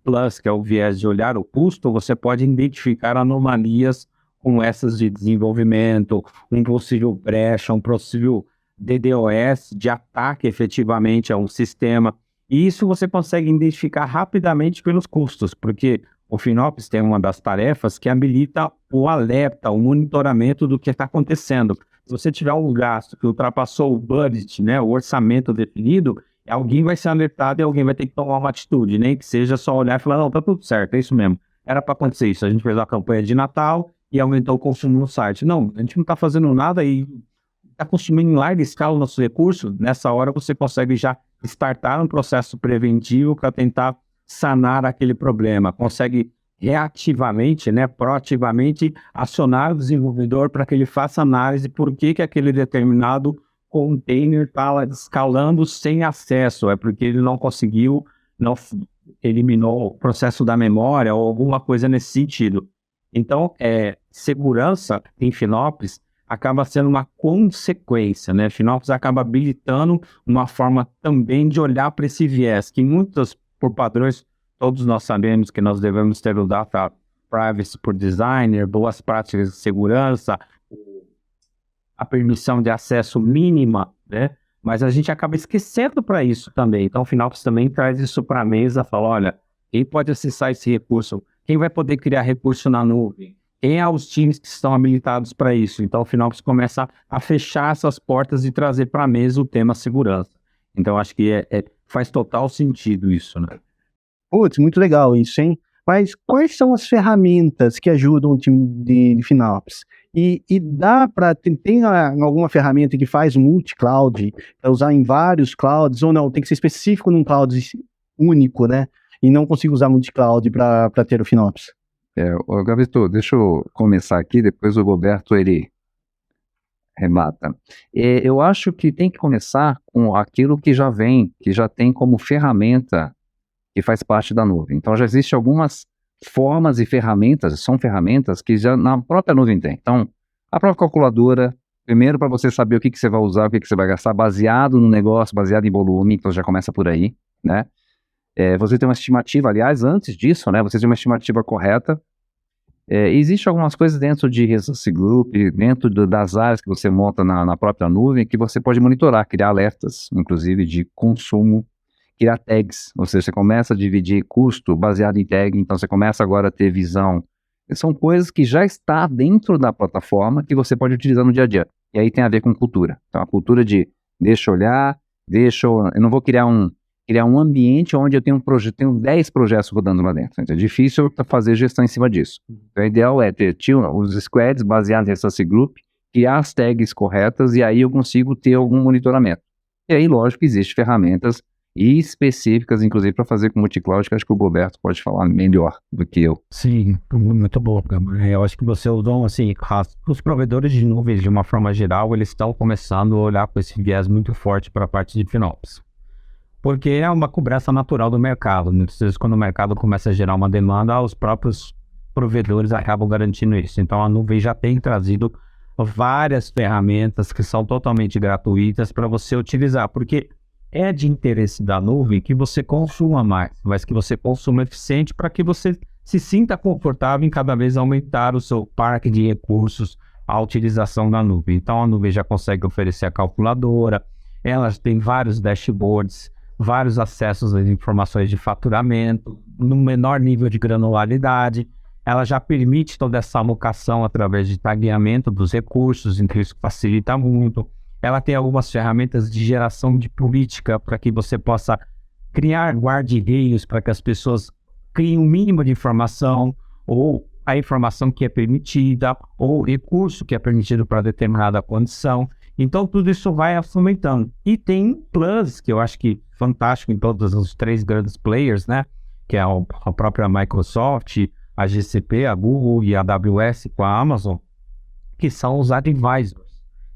plus, que é o viés de olhar o custo, você pode identificar anomalias com essas de desenvolvimento, um possível brecha, um possível DDoS de ataque efetivamente a um sistema. E isso você consegue identificar rapidamente pelos custos, porque o FinOps tem uma das tarefas que habilita o alerta, o monitoramento do que está acontecendo. Se você tiver um gasto que ultrapassou o budget, né, o orçamento definido, alguém vai ser alertado e alguém vai ter que tomar uma atitude, nem que seja só olhar e falar, não, tá tudo certo, é isso mesmo. Era para acontecer isso. A gente fez uma campanha de Natal e aumentou o consumo no site. Não, a gente não está fazendo nada e está consumindo em larga escala o nosso recurso. Nessa hora você consegue já startar um processo preventivo para tentar sanar aquele problema. Consegue reativamente, né, proativamente acionar o desenvolvedor para que ele faça análise por que aquele determinado container está escalando sem acesso. É porque ele não conseguiu, não eliminou o processo da memória ou alguma coisa nesse sentido. Então, segurança em FinOps acaba sendo uma consequência, né? FinOps acaba habilitando uma forma também de olhar para esse viés, que muitas, por padrões, todos nós sabemos que nós devemos ter o Data Privacy por Designer, boas práticas de segurança, a permissão de acesso mínima, né? Mas a gente acaba esquecendo para isso também. Então, o FinOps também traz isso para a mesa, fala, olha, quem pode acessar esse recurso? Quem vai poder criar recurso na nuvem? Quem é os times que estão habilitados para isso? Então, o FinOps começa a fechar essas portas e trazer para a mesa o tema segurança. Então, acho que faz total sentido isso, né?
Putz, muito legal isso, hein? Mas quais são as ferramentas que ajudam o time de FinOps? E dá para tem alguma ferramenta que faz multi-cloud, para usar em vários clouds, ou não? Tem que ser específico num cloud único, né? E não consigo usar multi-cloud para ter o FinOps.
Gabito, deixa eu começar aqui, depois o Roberto, ele remata. Eu acho que tem que começar com aquilo que já vem, que já tem como ferramenta que faz parte da nuvem. Então já existem algumas formas e ferramentas, são ferramentas que já na própria nuvem tem. Então, a própria calculadora, primeiro para você saber o que você vai usar, o que você vai gastar, baseado no negócio, baseado em volume, então já começa por aí, né? Você tem uma estimativa, aliás, antes disso, né? Você tem uma estimativa correta. Existem algumas coisas dentro de Resource Group, dentro das áreas que você monta na própria nuvem, que você pode monitorar, criar alertas, inclusive, de consumo, criar tags, ou seja, você começa a dividir custo baseado em tag, então você começa agora a ter visão. São coisas que já está dentro da plataforma que você pode utilizar no dia a dia. E aí tem a ver com cultura. Então, a cultura de deixa eu olhar, eu não vou criar um ambiente onde eu tenho 10 projetos rodando lá dentro. Então, é difícil fazer gestão em cima disso. Então, o ideal é ter os squads baseados em Resource Group, criar as tags corretas e aí eu consigo ter algum monitoramento. E aí, lógico, existem ferramentas específicas, inclusive, para fazer com multi-cloud, que acho que o Roberto pode falar melhor do que eu.
Sim, muito bom. Eu acho que você usou, assim, os provedores de nuvens, de uma forma geral, eles estão começando a olhar com esse viés muito forte para a parte de FinOps. Porque é uma cobrança natural do mercado. Muitas vezes, quando o mercado começa a gerar uma demanda, os próprios provedores acabam garantindo isso. Então, a nuvem já tem trazido várias ferramentas que são totalmente gratuitas para você utilizar, porque é de interesse da nuvem que você consuma mais, mas que você consuma eficiente para que você se sinta confortável em cada vez aumentar o seu parque de recursos, a utilização da nuvem. Então, a nuvem já consegue oferecer a calculadora, ela tem vários dashboards, vários acessos às informações de faturamento, no menor nível de granularidade. Ela já permite toda essa alocação através de tagueamento dos recursos, então isso facilita muito. Ela tem algumas ferramentas de geração de política para que você possa criar guarda-reios para que as pessoas criem um mínimo de informação, ou a informação que é permitida, ou o recurso que é permitido para determinada condição. Então, tudo isso vai fomentando. E tem plus, que eu acho que fantástico em todos os 3 grandes players, né? Que é a própria Microsoft, a GCP, a Google e a AWS com a Amazon, que são os advisors.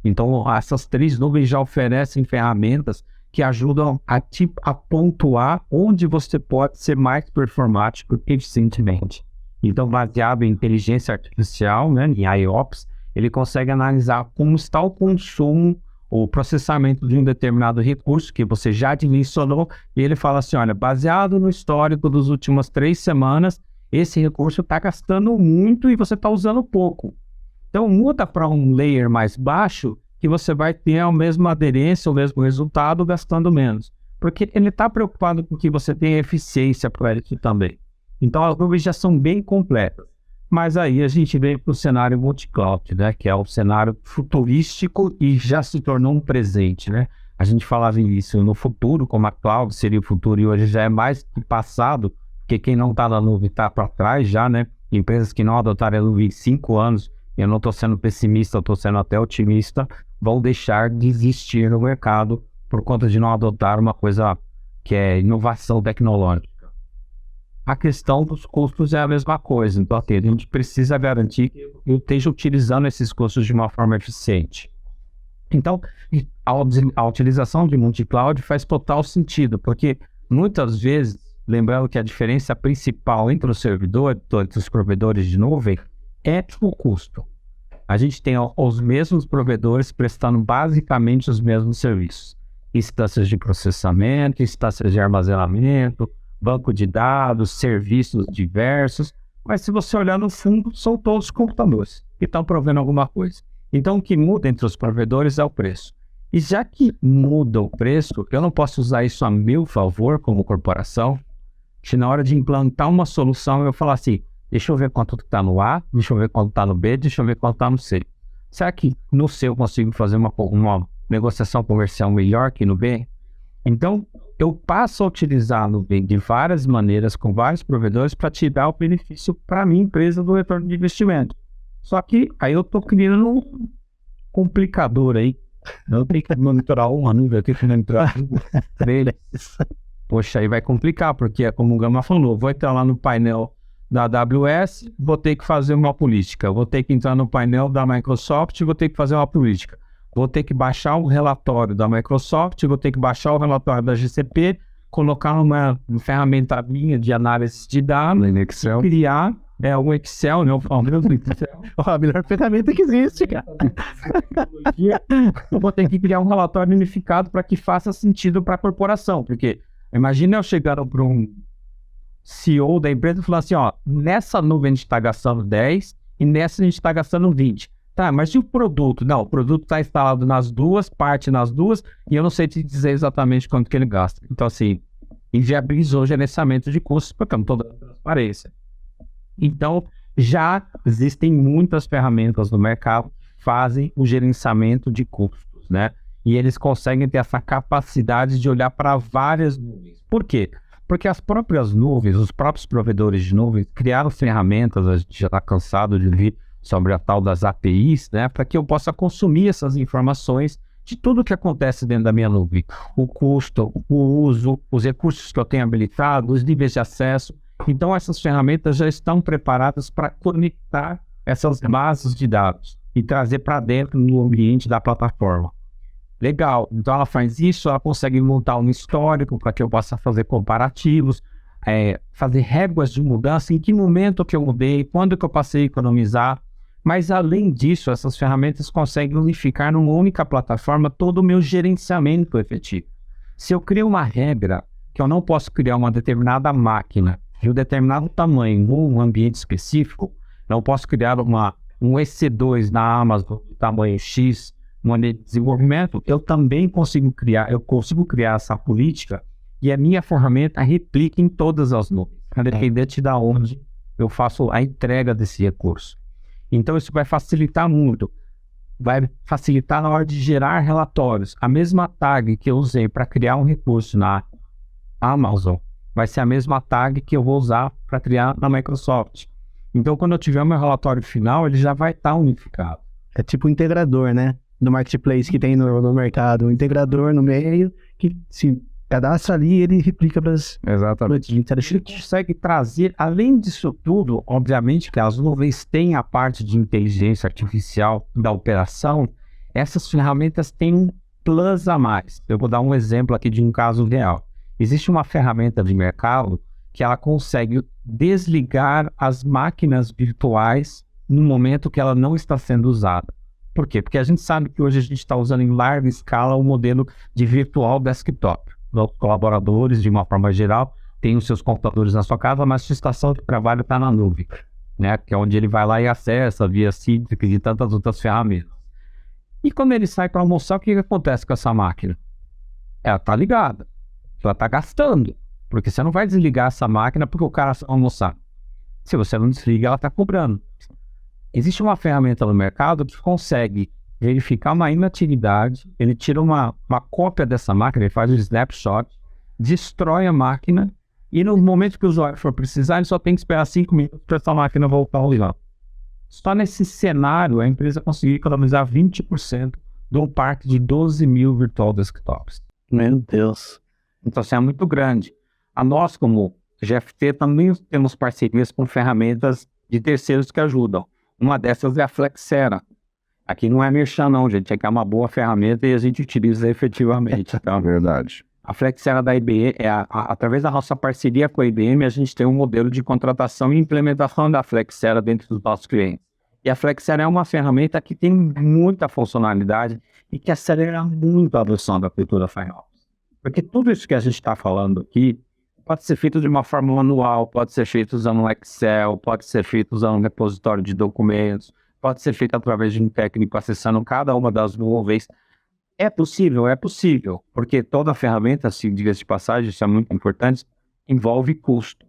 Então, essas 3 nuvens já oferecem ferramentas que ajudam a pontuar onde você pode ser mais performático eficientemente. Então, baseado em inteligência artificial, né, em IOPS, ele consegue analisar como está o consumo, o processamento de um determinado recurso que você já dimensionou, e ele fala assim, olha, baseado no histórico das últimas 3 semanas, esse recurso está gastando muito e você está usando pouco. Então, muda para um layer mais baixo que você vai ter a mesma aderência, o mesmo resultado, gastando menos. Porque ele está preocupado com que você tenha eficiência para isso também. Então, as nuvens já são bem completas. Mas aí a gente vem para o cenário multi-cloud, né? Que é o cenário futurístico e já se tornou um presente, né? A gente falava isso no futuro, como a cloud seria o futuro, e hoje já é mais que passado, porque quem não está na nuvem está para trás já, né? Empresas que não adotaram a nuvem em 5 anos, eu não estou sendo pessimista, eu estou sendo até otimista, vão deixar de existir no mercado por conta de não adotar uma coisa que é inovação tecnológica. A questão dos custos é a mesma coisa, então a gente precisa garantir que eu esteja utilizando esses custos de uma forma eficiente. Então, a utilização de multi-cloud faz total sentido, porque muitas vezes, lembrando que a diferença principal entre os servidores, entre os provedores de nuvem, é o custo. A gente tem os mesmos provedores prestando basicamente os mesmos serviços. Instâncias de processamento, instâncias de armazenamento, banco de dados, serviços diversos. Mas se você olhar no fundo, são todos computadores que estão provendo alguma coisa. Então o que muda entre os provedores é o preço. E já que muda o preço, eu não posso usar isso a meu favor como corporação, se na hora de implantar uma solução eu falar assim, deixa eu ver quanto está no A, deixa eu ver quanto está no B, deixa eu ver quanto está no C. Será que no C eu consigo fazer uma negociação comercial melhor que no B? Então, eu passo a utilizar a nuvem de várias maneiras, com vários provedores, para tirar o benefício para a minha empresa do retorno de investimento. Só que aí eu estou criando um complicador aí. Eu tenho que monitorar uma nuvem, eu tenho que monitorar três. Poxa, aí vai complicar, porque é como o Gama falou, vou entrar lá no painel da AWS, vou ter que fazer uma política. Vou ter que entrar no painel da Microsoft, vou ter que fazer uma política. Vou ter que baixar o relatório da Microsoft, vou ter que baixar o relatório da GCP, colocar uma ferramenta minha de análise de dados,
Excel.
criar um Excel, né? O famoso Excel.
A melhor ferramenta que existe, cara.
Eu vou ter que criar um relatório unificado para que faça sentido para a corporação, porque imagina eu chegando para um CEO da empresa e falar assim, ó, nessa nuvem a gente está gastando 10 e nessa a gente está gastando 20. Tá, mas e o produto? Não, o produto está instalado nas duas, parte nas duas, e eu não sei te dizer exatamente quanto que ele gasta. Então, assim, inviabilizou o gerenciamento de custos, porque eu não estou dando transparência. Então, já existem muitas ferramentas no mercado que fazem o gerenciamento de custos, né? E eles conseguem ter essa capacidade de olhar para várias nuvens. Por quê? Porque as próprias nuvens, os próprios provedores de nuvens criaram ferramentas, a gente já está cansado de ouvir sobre a tal das APIs, né, para que eu possa consumir essas informações de tudo que acontece dentro da minha nuvem. O custo, o uso, os recursos que eu tenho habilitado, os níveis de acesso. Então, essas ferramentas já estão preparadas para conectar essas bases de dados e trazer para dentro no ambiente da plataforma. Legal, então ela faz isso, ela consegue montar um histórico para que eu possa fazer comparativos, fazer réguas de mudança, em que momento que eu mudei, quando que eu passei a economizar. Mas além disso, essas ferramentas conseguem unificar numa única plataforma todo o meu gerenciamento efetivo. Se eu crio uma regra que eu não posso criar uma determinada máquina de um determinado tamanho num ambiente específico, não posso criar um EC2 na Amazon do tamanho X, no ambiente de desenvolvimento, eu também consigo criar essa política e a minha ferramenta replica em todas as nuvens, independente de onde eu faço a entrega desse recurso. Então isso vai facilitar muito, vai facilitar na hora de gerar relatórios. A mesma tag que eu usei para criar um recurso na Amazon vai ser a mesma tag que eu vou usar para criar na Microsoft. Então quando eu tiver o meu relatório final, ele já vai estar unificado.
É tipo um integrador, né? No marketplace que tem no mercado, um integrador no meio que se cadastra ali e ele replica para as...
Exatamente.
Ele consegue trazer, além disso tudo, obviamente que as nuvens têm a parte de inteligência artificial da operação, essas ferramentas têm um plus a mais. Eu vou dar um exemplo aqui de um caso real. Existe uma ferramenta de mercado que ela consegue desligar as máquinas virtuais no momento que ela não está sendo usada. Por quê? Porque a gente sabe que hoje a gente está usando em larga escala o modelo de virtual desktop. Os colaboradores, de uma forma geral, têm os seus computadores na sua casa, mas a sua estação de trabalho está na nuvem, né? Que é onde ele vai lá e acessa via Citrix e tantas outras ferramentas. E quando ele sai para almoçar, o que acontece com essa máquina? Ela está ligada, ela está gastando, porque você não vai desligar essa máquina porque o cara vai almoçar. Se você não desliga, ela está cobrando. Existe uma ferramenta no mercado que consegue verificar uma inatividade, ele tira uma cópia dessa máquina, ele faz um snapshot, destrói a máquina e no momento que o usuário for precisar, ele só tem que esperar 5 minutos para essa máquina voltar ao ligar. Só nesse cenário, a empresa conseguiu economizar 20% do parque de 12 mil virtual desktops.
Meu Deus.
Então, assim, é muito grande. A nós, como GFT, também temos parcerias com ferramentas de terceiros que ajudam. Uma dessas é a Flexera. Aqui não é merchan não, gente. Aqui é uma boa ferramenta e a gente utiliza efetivamente. Tá?
Verdade.
A Flexera da IBM, através da nossa parceria com a IBM, a gente tem um modelo de contratação e implementação da Flexera dentro dos nossos clientes. E a Flexera é uma ferramenta que tem muita funcionalidade e que acelera muito a adoção da cultura FinOps. Porque tudo isso que a gente está falando aqui pode ser feito de uma forma manual, pode ser feito usando um Excel, pode ser feito usando um repositório de documentos, pode ser feito através de um técnico acessando cada uma das nuvens. É possível, porque toda ferramenta, assim, diga-se de passagem, isso é muito importante, envolve custo.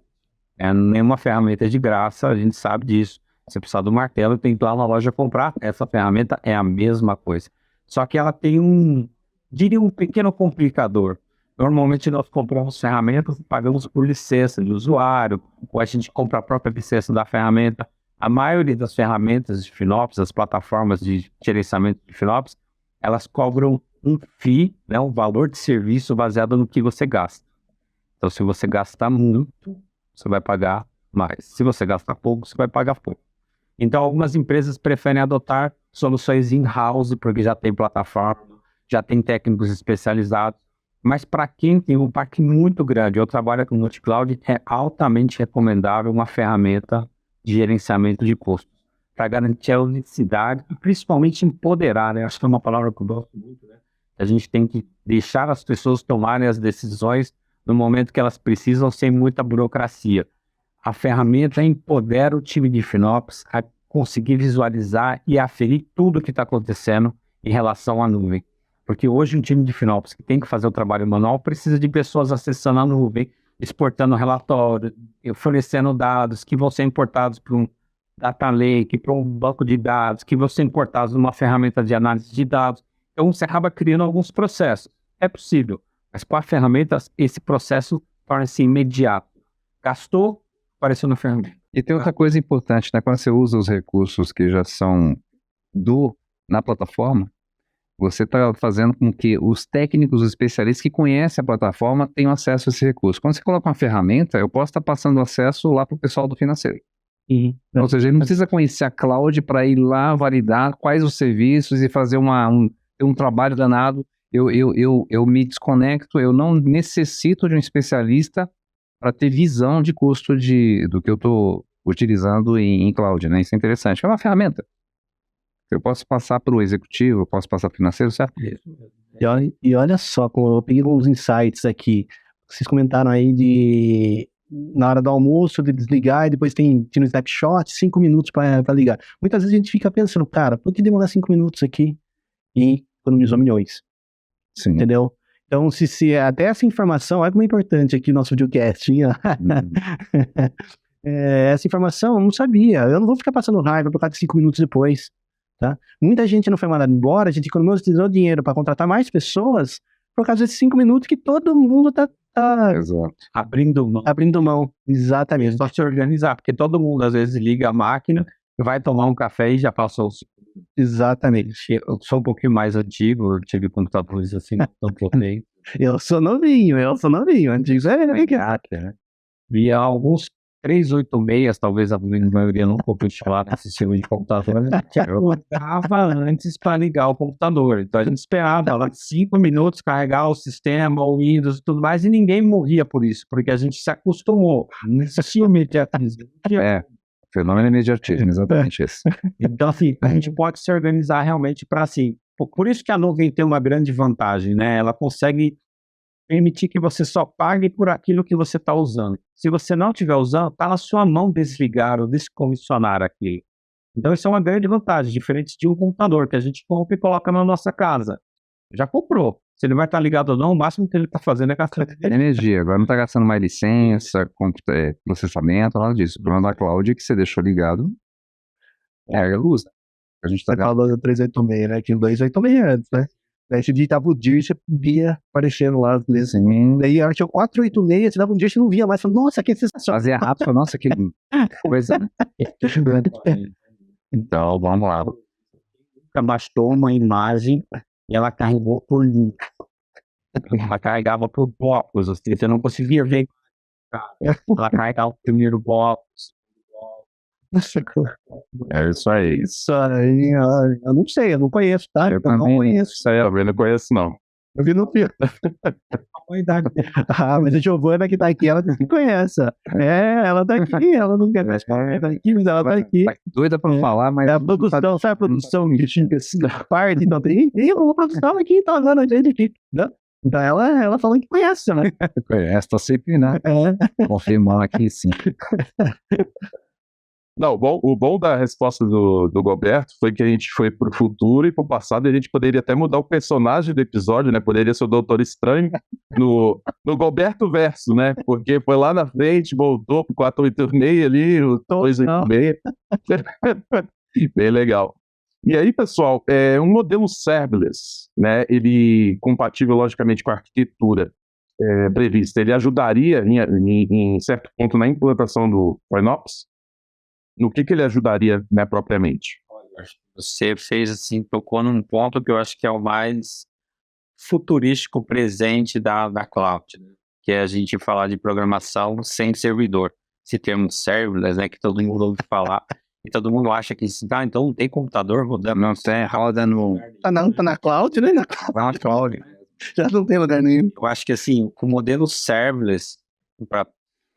Nenhuma ferramenta é de graça, a gente sabe disso. Você precisa do martelo, tem que ir lá na loja comprar. Essa ferramenta é a mesma coisa. Só que ela tem um pequeno complicador. Normalmente nós compramos ferramentas e pagamos por licença de usuário, ou a gente compra a própria licença da ferramenta. A maioria das ferramentas de FinOps, as plataformas de gerenciamento de FinOps, elas cobram um fee, né, um valor de serviço baseado no que você gasta. Então, se você gastar muito, você vai pagar mais. Se você gastar pouco, você vai pagar pouco. Então, algumas empresas preferem adotar soluções in-house, porque já tem plataforma, já tem técnicos especializados. Mas para quem tem um parque muito grande, eu trabalho com multi-cloud, é altamente recomendável uma ferramenta de gerenciamento de custos, para garantir a unicidade e principalmente empoderar, né? Acho que é uma palavra que eu gosto muito, né? A gente tem que deixar as pessoas tomarem as decisões no momento que elas precisam, sem muita burocracia. A ferramenta empodera o time de FinOps a conseguir visualizar e aferir tudo o que está acontecendo em relação à nuvem. Porque hoje um time de FinOps que tem que fazer o trabalho manual precisa de pessoas acessando a nuvem, exportando relatórios, fornecendo dados que vão ser importados para um data lake, para um banco de dados, que vão ser importados numa ferramenta de análise de dados. Então você acaba criando alguns processos. É possível, mas com a ferramenta esse processo torna-se imediato. Gastou, apareceu na ferramenta.
E tem outra coisa importante, né? Quando você usa os recursos que já são na plataforma, você está fazendo com que os técnicos, os especialistas que conhecem a plataforma tenham acesso a esse recurso. Quando você coloca uma ferramenta, eu posso estar passando acesso lá para o pessoal do financeiro. Ou seja, ele não precisa conhecer a cloud para ir lá validar quais os serviços e fazer um trabalho danado. Eu me desconecto, eu não necessito de um especialista para ter visão de custo do que eu estou utilizando em cloud, né? Isso é interessante. É uma ferramenta. Eu posso passar para o executivo, eu posso passar para o financeiro, certo?
E olha só, como eu peguei alguns insights aqui. Vocês comentaram aí na hora do almoço, de desligar, e depois tem no snapshot, 5 minutos para ligar. Muitas vezes a gente fica pensando, cara, por que demorar 5 minutos aqui e economizou milhões?
Sim.
Entendeu? Então, se até essa informação, olha como é importante aqui o nosso videocast, hein? Essa informação eu não sabia. Eu não vou ficar passando raiva por causa de 5 minutos depois. Tá? Muita gente não foi mandada embora, a gente economizou dinheiro para contratar mais pessoas por causa desses 5 minutos que todo mundo tá
Exato.
abrindo mão. Exatamente.
Só se organizar, porque todo mundo às vezes liga a máquina, vai tomar um café e já passou.
Exatamente.
Eu sou um pouquinho mais antigo, eu tive computadores assim, tão potentes.
Eu sou novinho. Antigos
né? E há alguns 386, talvez a maioria não comprou falar nesse sistema de computador, que acordava antes para ligar o computador. Então a gente esperava lá 5 minutos carregar o sistema, o Windows e tudo mais, e ninguém morria por isso, porque a gente se acostumou. Não existia imediatismo.
Fenômeno imediatismo, exatamente isso.
Então, assim, a gente pode se organizar realmente para, assim, por isso que a nuvem tem uma grande vantagem, né? Ela consegue permitir que você só pague por aquilo que você está usando. Se você não estiver usando, está na sua mão desligar ou descomissionar aquilo. Então, isso é uma grande vantagem, diferente de um computador que a gente compra e coloca na nossa casa. Já comprou. Se ele vai estar ligado ou não, o máximo que ele está fazendo é gastar
energia. Agora não está gastando mais licença, processamento, nada disso. O problema da cloud é que você deixou ligado, a luz. A gente
Você falou do 386, né? Tinha o 286 antes, né? Daí você digitava o DIR, você via aparecendo lá as letras. Daí tinha o 486, você dava um DIR, você não via mais. Falei, nossa, que sensacional.
Fazia rápido, nossa, que coisa. Então, vamos lá.
Bastou uma imagem e ela carregou por link. Ela carregava por blocos, assim, você não conseguia ver. Ela carregava o primeiro bloco.
É isso aí.
Isso aí, eu não sei, eu não conheço, tá?
Eu não conheço. Isso aí eu também não conheço, não.
Eu vi no filme. Mas a Giovana que tá aqui, ela que conhece. Ela tá aqui, ela não quer mais. Ela tá aqui, mas ela tá aqui.
Doida pra falar, mas...
É a produção, sabe a produção que tinha assim, parte, então tem uma produção aqui, tá dando a gente aqui, né? Então ela falou que conhece, né?
Conhece, tô sempre, né? Confirmando aqui, sim.
Não, o bom da resposta do Goberto foi que a gente foi pro futuro e pro passado, e a gente poderia até mudar o personagem do episódio, né? Poderia ser o Doutor Estranho no Goberto verso, né? Porque foi lá na frente, voltou pro 486 ali, o 286. Bem legal. E aí, pessoal, um modelo serverless, né? Ele compatível, logicamente, com a arquitetura
prevista, ele ajudaria em certo ponto na implantação do FinOps? No que ele ajudaria, né, propriamente?
Você fez assim, tocou num ponto que eu acho que é o mais futurístico presente da cloud, né? Que é a gente falar de programação sem servidor. Esse termo serverless, né, que todo mundo ouve falar, e todo mundo acha que então não tem computador rodando.
Não tem, roda no...
Tá na cloud, né? Na
cloud.
Já não tem lugar nenhum.
Eu acho que assim, com o modelo serverless, para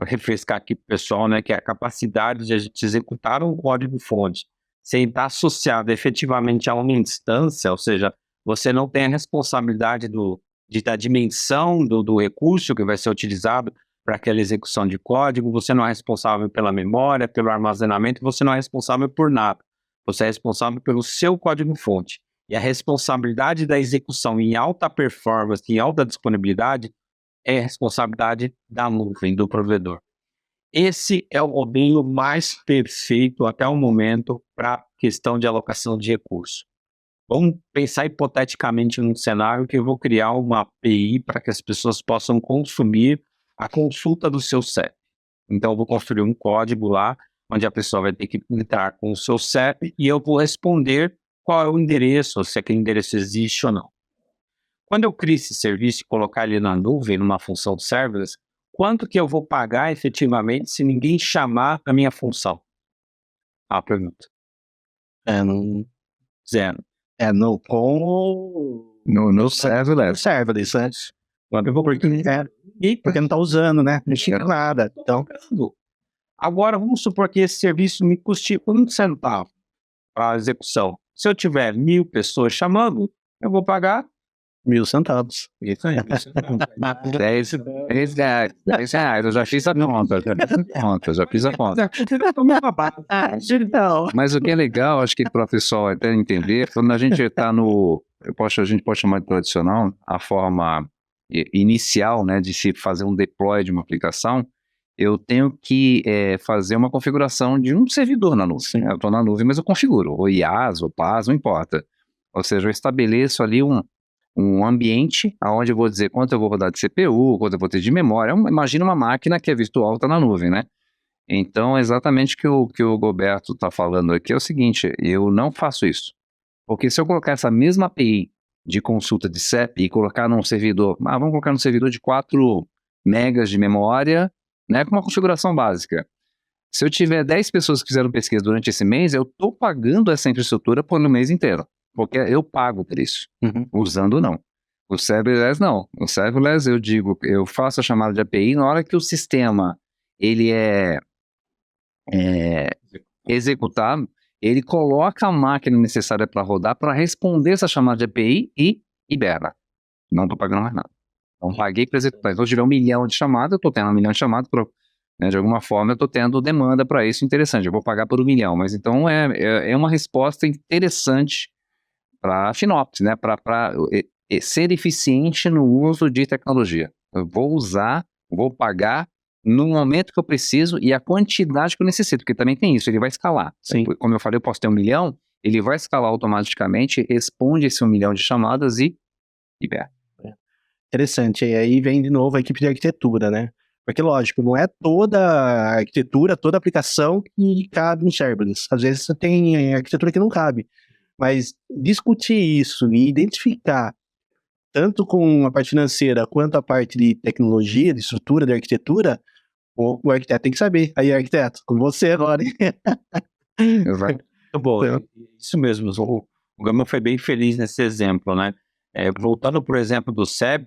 refrescar aqui pro pessoal, né, que é a capacidade de a gente executar um código-fonte sem estar associado efetivamente a uma instância, ou seja, você não tem a responsabilidade da dimensão do recurso que vai ser utilizado para aquela execução de código, você não é responsável pela memória, pelo armazenamento, você não é responsável por nada. Você é responsável pelo seu código-fonte. E a responsabilidade da execução em alta performance, em alta disponibilidade, é a responsabilidade da nuvem, do provedor. Esse é o modelo mais perfeito até o momento para a questão de alocação de recursos. Vamos pensar hipoteticamente num cenário que eu vou criar uma API para que as pessoas possam consumir a consulta do seu CEP. Então, eu vou construir um código lá, onde a pessoa vai ter que entrar com o seu CEP e eu vou responder qual é o endereço, ou se aquele endereço existe ou não. Quando eu crio esse serviço e colocar ele na nuvem, numa função serverless, quanto que eu vou pagar efetivamente se ninguém chamar a minha função? A pergunta. Zero.
No serverless.
Serverless, né? Porque não tá usando, né? Não tinha nada. Então,
agora, vamos supor que esse serviço me custe um centavo para a execução. Se eu tiver 1.000 pessoas chamando, eu vou pagar
1.000 centavos.
isso aí.
10 reais. Eu já fiz a conta. Mas o que é legal, acho que para o pessoal até entender, quando a gente está a gente pode chamar de tradicional, a forma inicial, né, de se fazer um deploy de uma aplicação, eu tenho que fazer uma configuração de um servidor na nuvem. Eu estou na nuvem, mas eu configuro, ou IaaS, ou PaaS, não importa. Ou seja, eu estabeleço ali um ambiente onde eu vou dizer quanto eu vou rodar de CPU, quanto eu vou ter de memória. Imagina uma máquina que é virtual, está na nuvem, né? Então, exatamente o que o Roberto está falando aqui é o seguinte, eu não faço isso. Porque se eu colocar essa mesma API de consulta de CEP e colocar num servidor, vamos colocar num servidor de 4 megas de memória, né, com uma configuração básica. Se eu tiver 10 pessoas que fizeram pesquisa durante esse mês, eu estou pagando essa infraestrutura por um mês inteiro. Porque eu pago por isso. Usando não. O serverless não. O serverless eu faço a chamada de API na hora que o sistema ele é executado, ele coloca a máquina necessária para rodar para responder essa chamada de API e libera. Não estou pagando mais nada. Então paguei para executar. Então se eu tiver 1 milhão de chamadas, eu estou tendo 1 milhão de chamadas, né, de alguma forma eu estou tendo demanda para isso interessante. Eu vou pagar por 1 milhão. Mas então é uma resposta interessante para a FinOps, né? Para ser eficiente no uso de tecnologia. Eu vou pagar no momento que eu preciso e a quantidade que eu necessito, porque também tem isso, ele vai escalar.
Sim.
Como eu falei, eu posso ter 1 milhão, ele vai escalar automaticamente, responde esse 1 milhão de chamadas e libera.
Interessante. E aí vem de novo a equipe de arquitetura, né? Porque, lógico, não é toda a arquitetura, toda a aplicação que cabe em serverless. Às vezes você tem arquitetura que não cabe. Mas discutir isso e identificar, tanto com a parte financeira quanto a parte de tecnologia, de estrutura, de arquitetura, o arquiteto tem que saber. Aí, arquiteto, com você agora.
Muito bom. Isso mesmo. O Gama foi bem feliz nesse exemplo, né? Voltando, por exemplo, do SEB,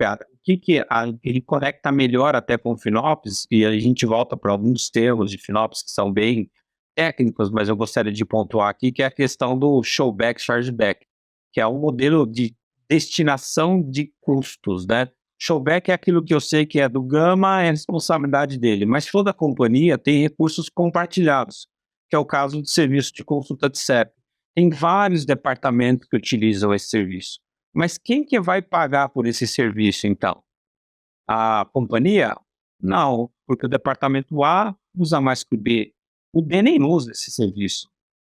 ele conecta melhor até com o FinOps, e a gente volta para alguns termos de FinOps que são bem técnicos, mas eu gostaria de pontuar aqui, que é a questão do showback, chargeback, que é um modelo de destinação de custos, né? Showback é aquilo que eu sei que é do Gama, é a responsabilidade dele, mas toda companhia tem recursos compartilhados, que é o caso do serviço de consulta de CEP. Tem vários departamentos que utilizam esse serviço. Mas quem que vai pagar por esse serviço, então? A companhia? Não, porque o departamento A usa mais que o B. O B nem usa esse serviço.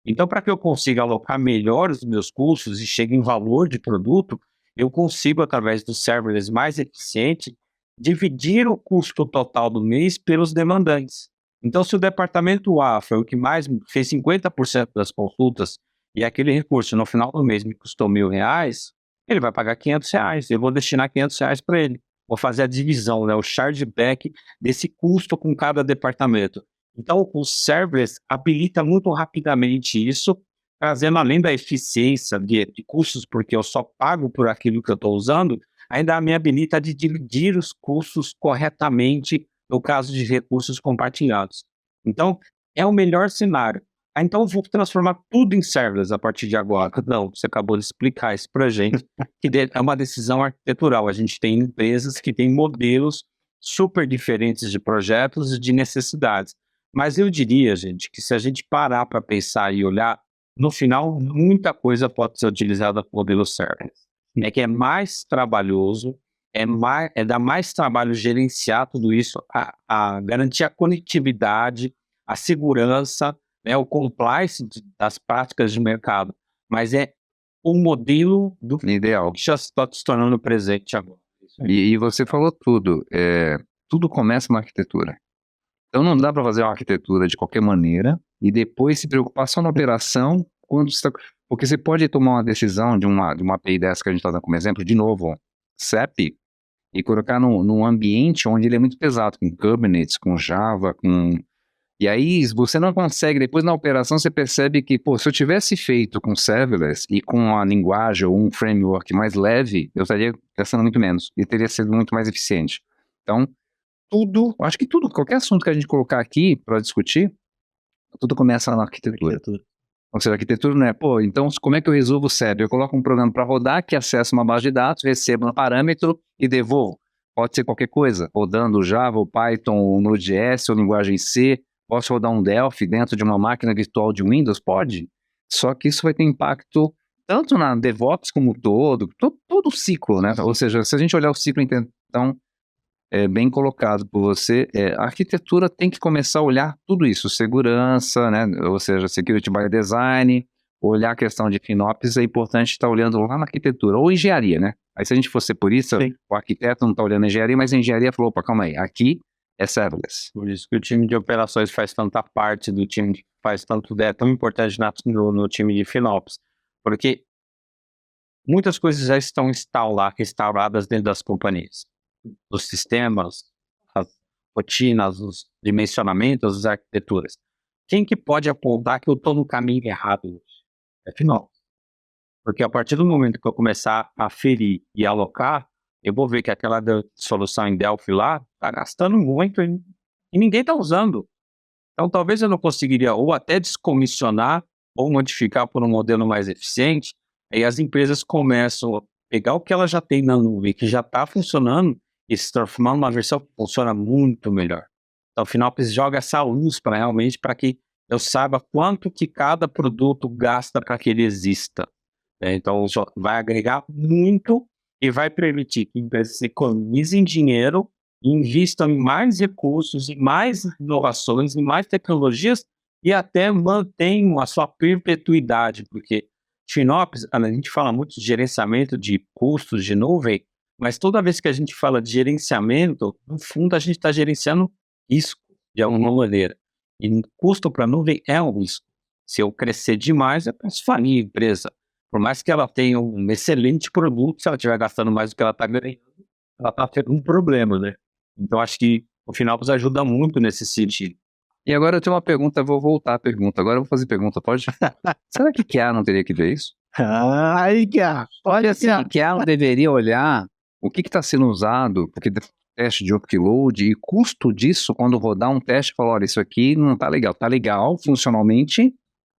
Então, para que eu consiga alocar melhor os meus custos e chegue em valor de produto, eu consigo, através do serverless mais eficiente, dividir o custo total do mês pelos demandantes. Então, se o departamento A foi o que mais fez 50% das consultas e aquele recurso no final do mês me custou R$ 1.000, ele vai pagar R$ 500. Eu vou destinar R$ 500 para ele. Vou fazer a divisão, né, o chargeback desse custo com cada departamento. Então, o serverless habilita muito rapidamente isso, trazendo além da eficiência de custos, porque eu só pago por aquilo que eu estou usando, ainda me habilita de dividir os custos corretamente no caso de recursos compartilhados. Então, é o melhor cenário. Então, eu vou transformar tudo em serverless a partir de agora. Não, você acabou de explicar isso para a gente, que é uma decisão arquitetural. A gente tem empresas que têm modelos super diferentes de projetos e de necessidades. Mas eu diria, gente, que se a gente parar para pensar e olhar, no final, muita coisa pode ser utilizada com o modelo serverless. É que é mais trabalhoso, dá mais trabalho gerenciar tudo isso, garantir a conectividade, a segurança, né, o compliance das práticas de mercado. Mas é o modelo do
Ideal.
que já está se tornando presente agora.
E você falou tudo. Tudo começa na arquitetura. Então não dá para fazer uma arquitetura de qualquer maneira e depois se preocupar só na operação quando você tá... Porque você pode tomar uma decisão de uma API dessa que a gente está dando como exemplo, de novo, SAP, e colocar num ambiente onde ele é muito pesado, com Kubernetes, com Java, E aí você não consegue, depois na operação você percebe que, se eu tivesse feito com serverless e com a linguagem ou um framework mais leve, eu estaria gastando muito menos e teria sido muito mais eficiente. Então, acho que qualquer assunto que a gente colocar aqui para discutir, tudo começa na arquitetura. Ou seja, a arquitetura não é, então como é que eu resolvo o SAP? Eu coloco um programa para rodar que acessa uma base de dados, recebo um parâmetro e devolvo. Pode ser qualquer coisa, rodando Java, ou Python, ou Node.js, ou linguagem C. Posso rodar um Delphi dentro de uma máquina virtual de Windows? Pode. Só que isso vai ter impacto tanto na DevOps como todo o ciclo, né? Ou seja, se a gente olhar o ciclo, então, bem colocado por você, a arquitetura tem que começar a olhar tudo isso, segurança, né? Ou seja, security by design, olhar a questão de FinOps, é importante estar olhando lá na arquitetura, ou engenharia, né? Aí se a gente fosse por isso, sim, o arquiteto não está olhando a engenharia, mas a engenharia falou, calma aí, aqui é serverless.
Por isso que o time de operações faz tanta parte do time, é tão importante no time de FinOps, porque muitas coisas já estão instauradas dentro das companhias. Os sistemas, as rotinas, os dimensionamentos, as arquiteturas. Quem que pode apontar que eu estou no caminho errado hoje? É FinOps. Porque a partir do momento que eu começar a ferir e alocar, eu vou ver que aquela solução em Delphi lá está gastando muito e ninguém está usando. Então, talvez eu não conseguiria ou até descomissionar ou modificar por um modelo mais eficiente. Aí as empresas começam a pegar o que ela já tem na nuvem, que já está funcionando, e se transformar numa versão que funciona muito melhor. Então, o FinOps joga essa luz para que eu saiba quanto que cada produto gasta para que ele exista. Então, vai agregar muito e vai permitir que empresas economizem dinheiro, invistam em mais recursos, em mais inovações, em mais tecnologias e até mantenham a sua perpetuidade, porque FinOps, a gente fala muito de gerenciamento de custos de nuvem, mas toda vez que a gente fala de gerenciamento, no fundo a gente está gerenciando risco de alguma maneira. E custo para a nuvem é um risco. Se eu crescer demais, eu posso falir a empresa. Por mais que ela tenha um excelente produto, se ela estiver gastando mais do que ela está ganhando, ela está tendo um problema, né? Então, acho que o FinOps ajuda muito nesse sentido.
E agora eu tenho uma pergunta, vou voltar à pergunta. Agora eu vou fazer pergunta, pode? Será que QA não teria que ver isso?
Ai, QA, olha assim.
QA não deveria olhar o que está sendo usado, porque teste de upload e custo disso, quando rodar um teste, falar, olha, isso aqui não está legal. Está legal funcionalmente,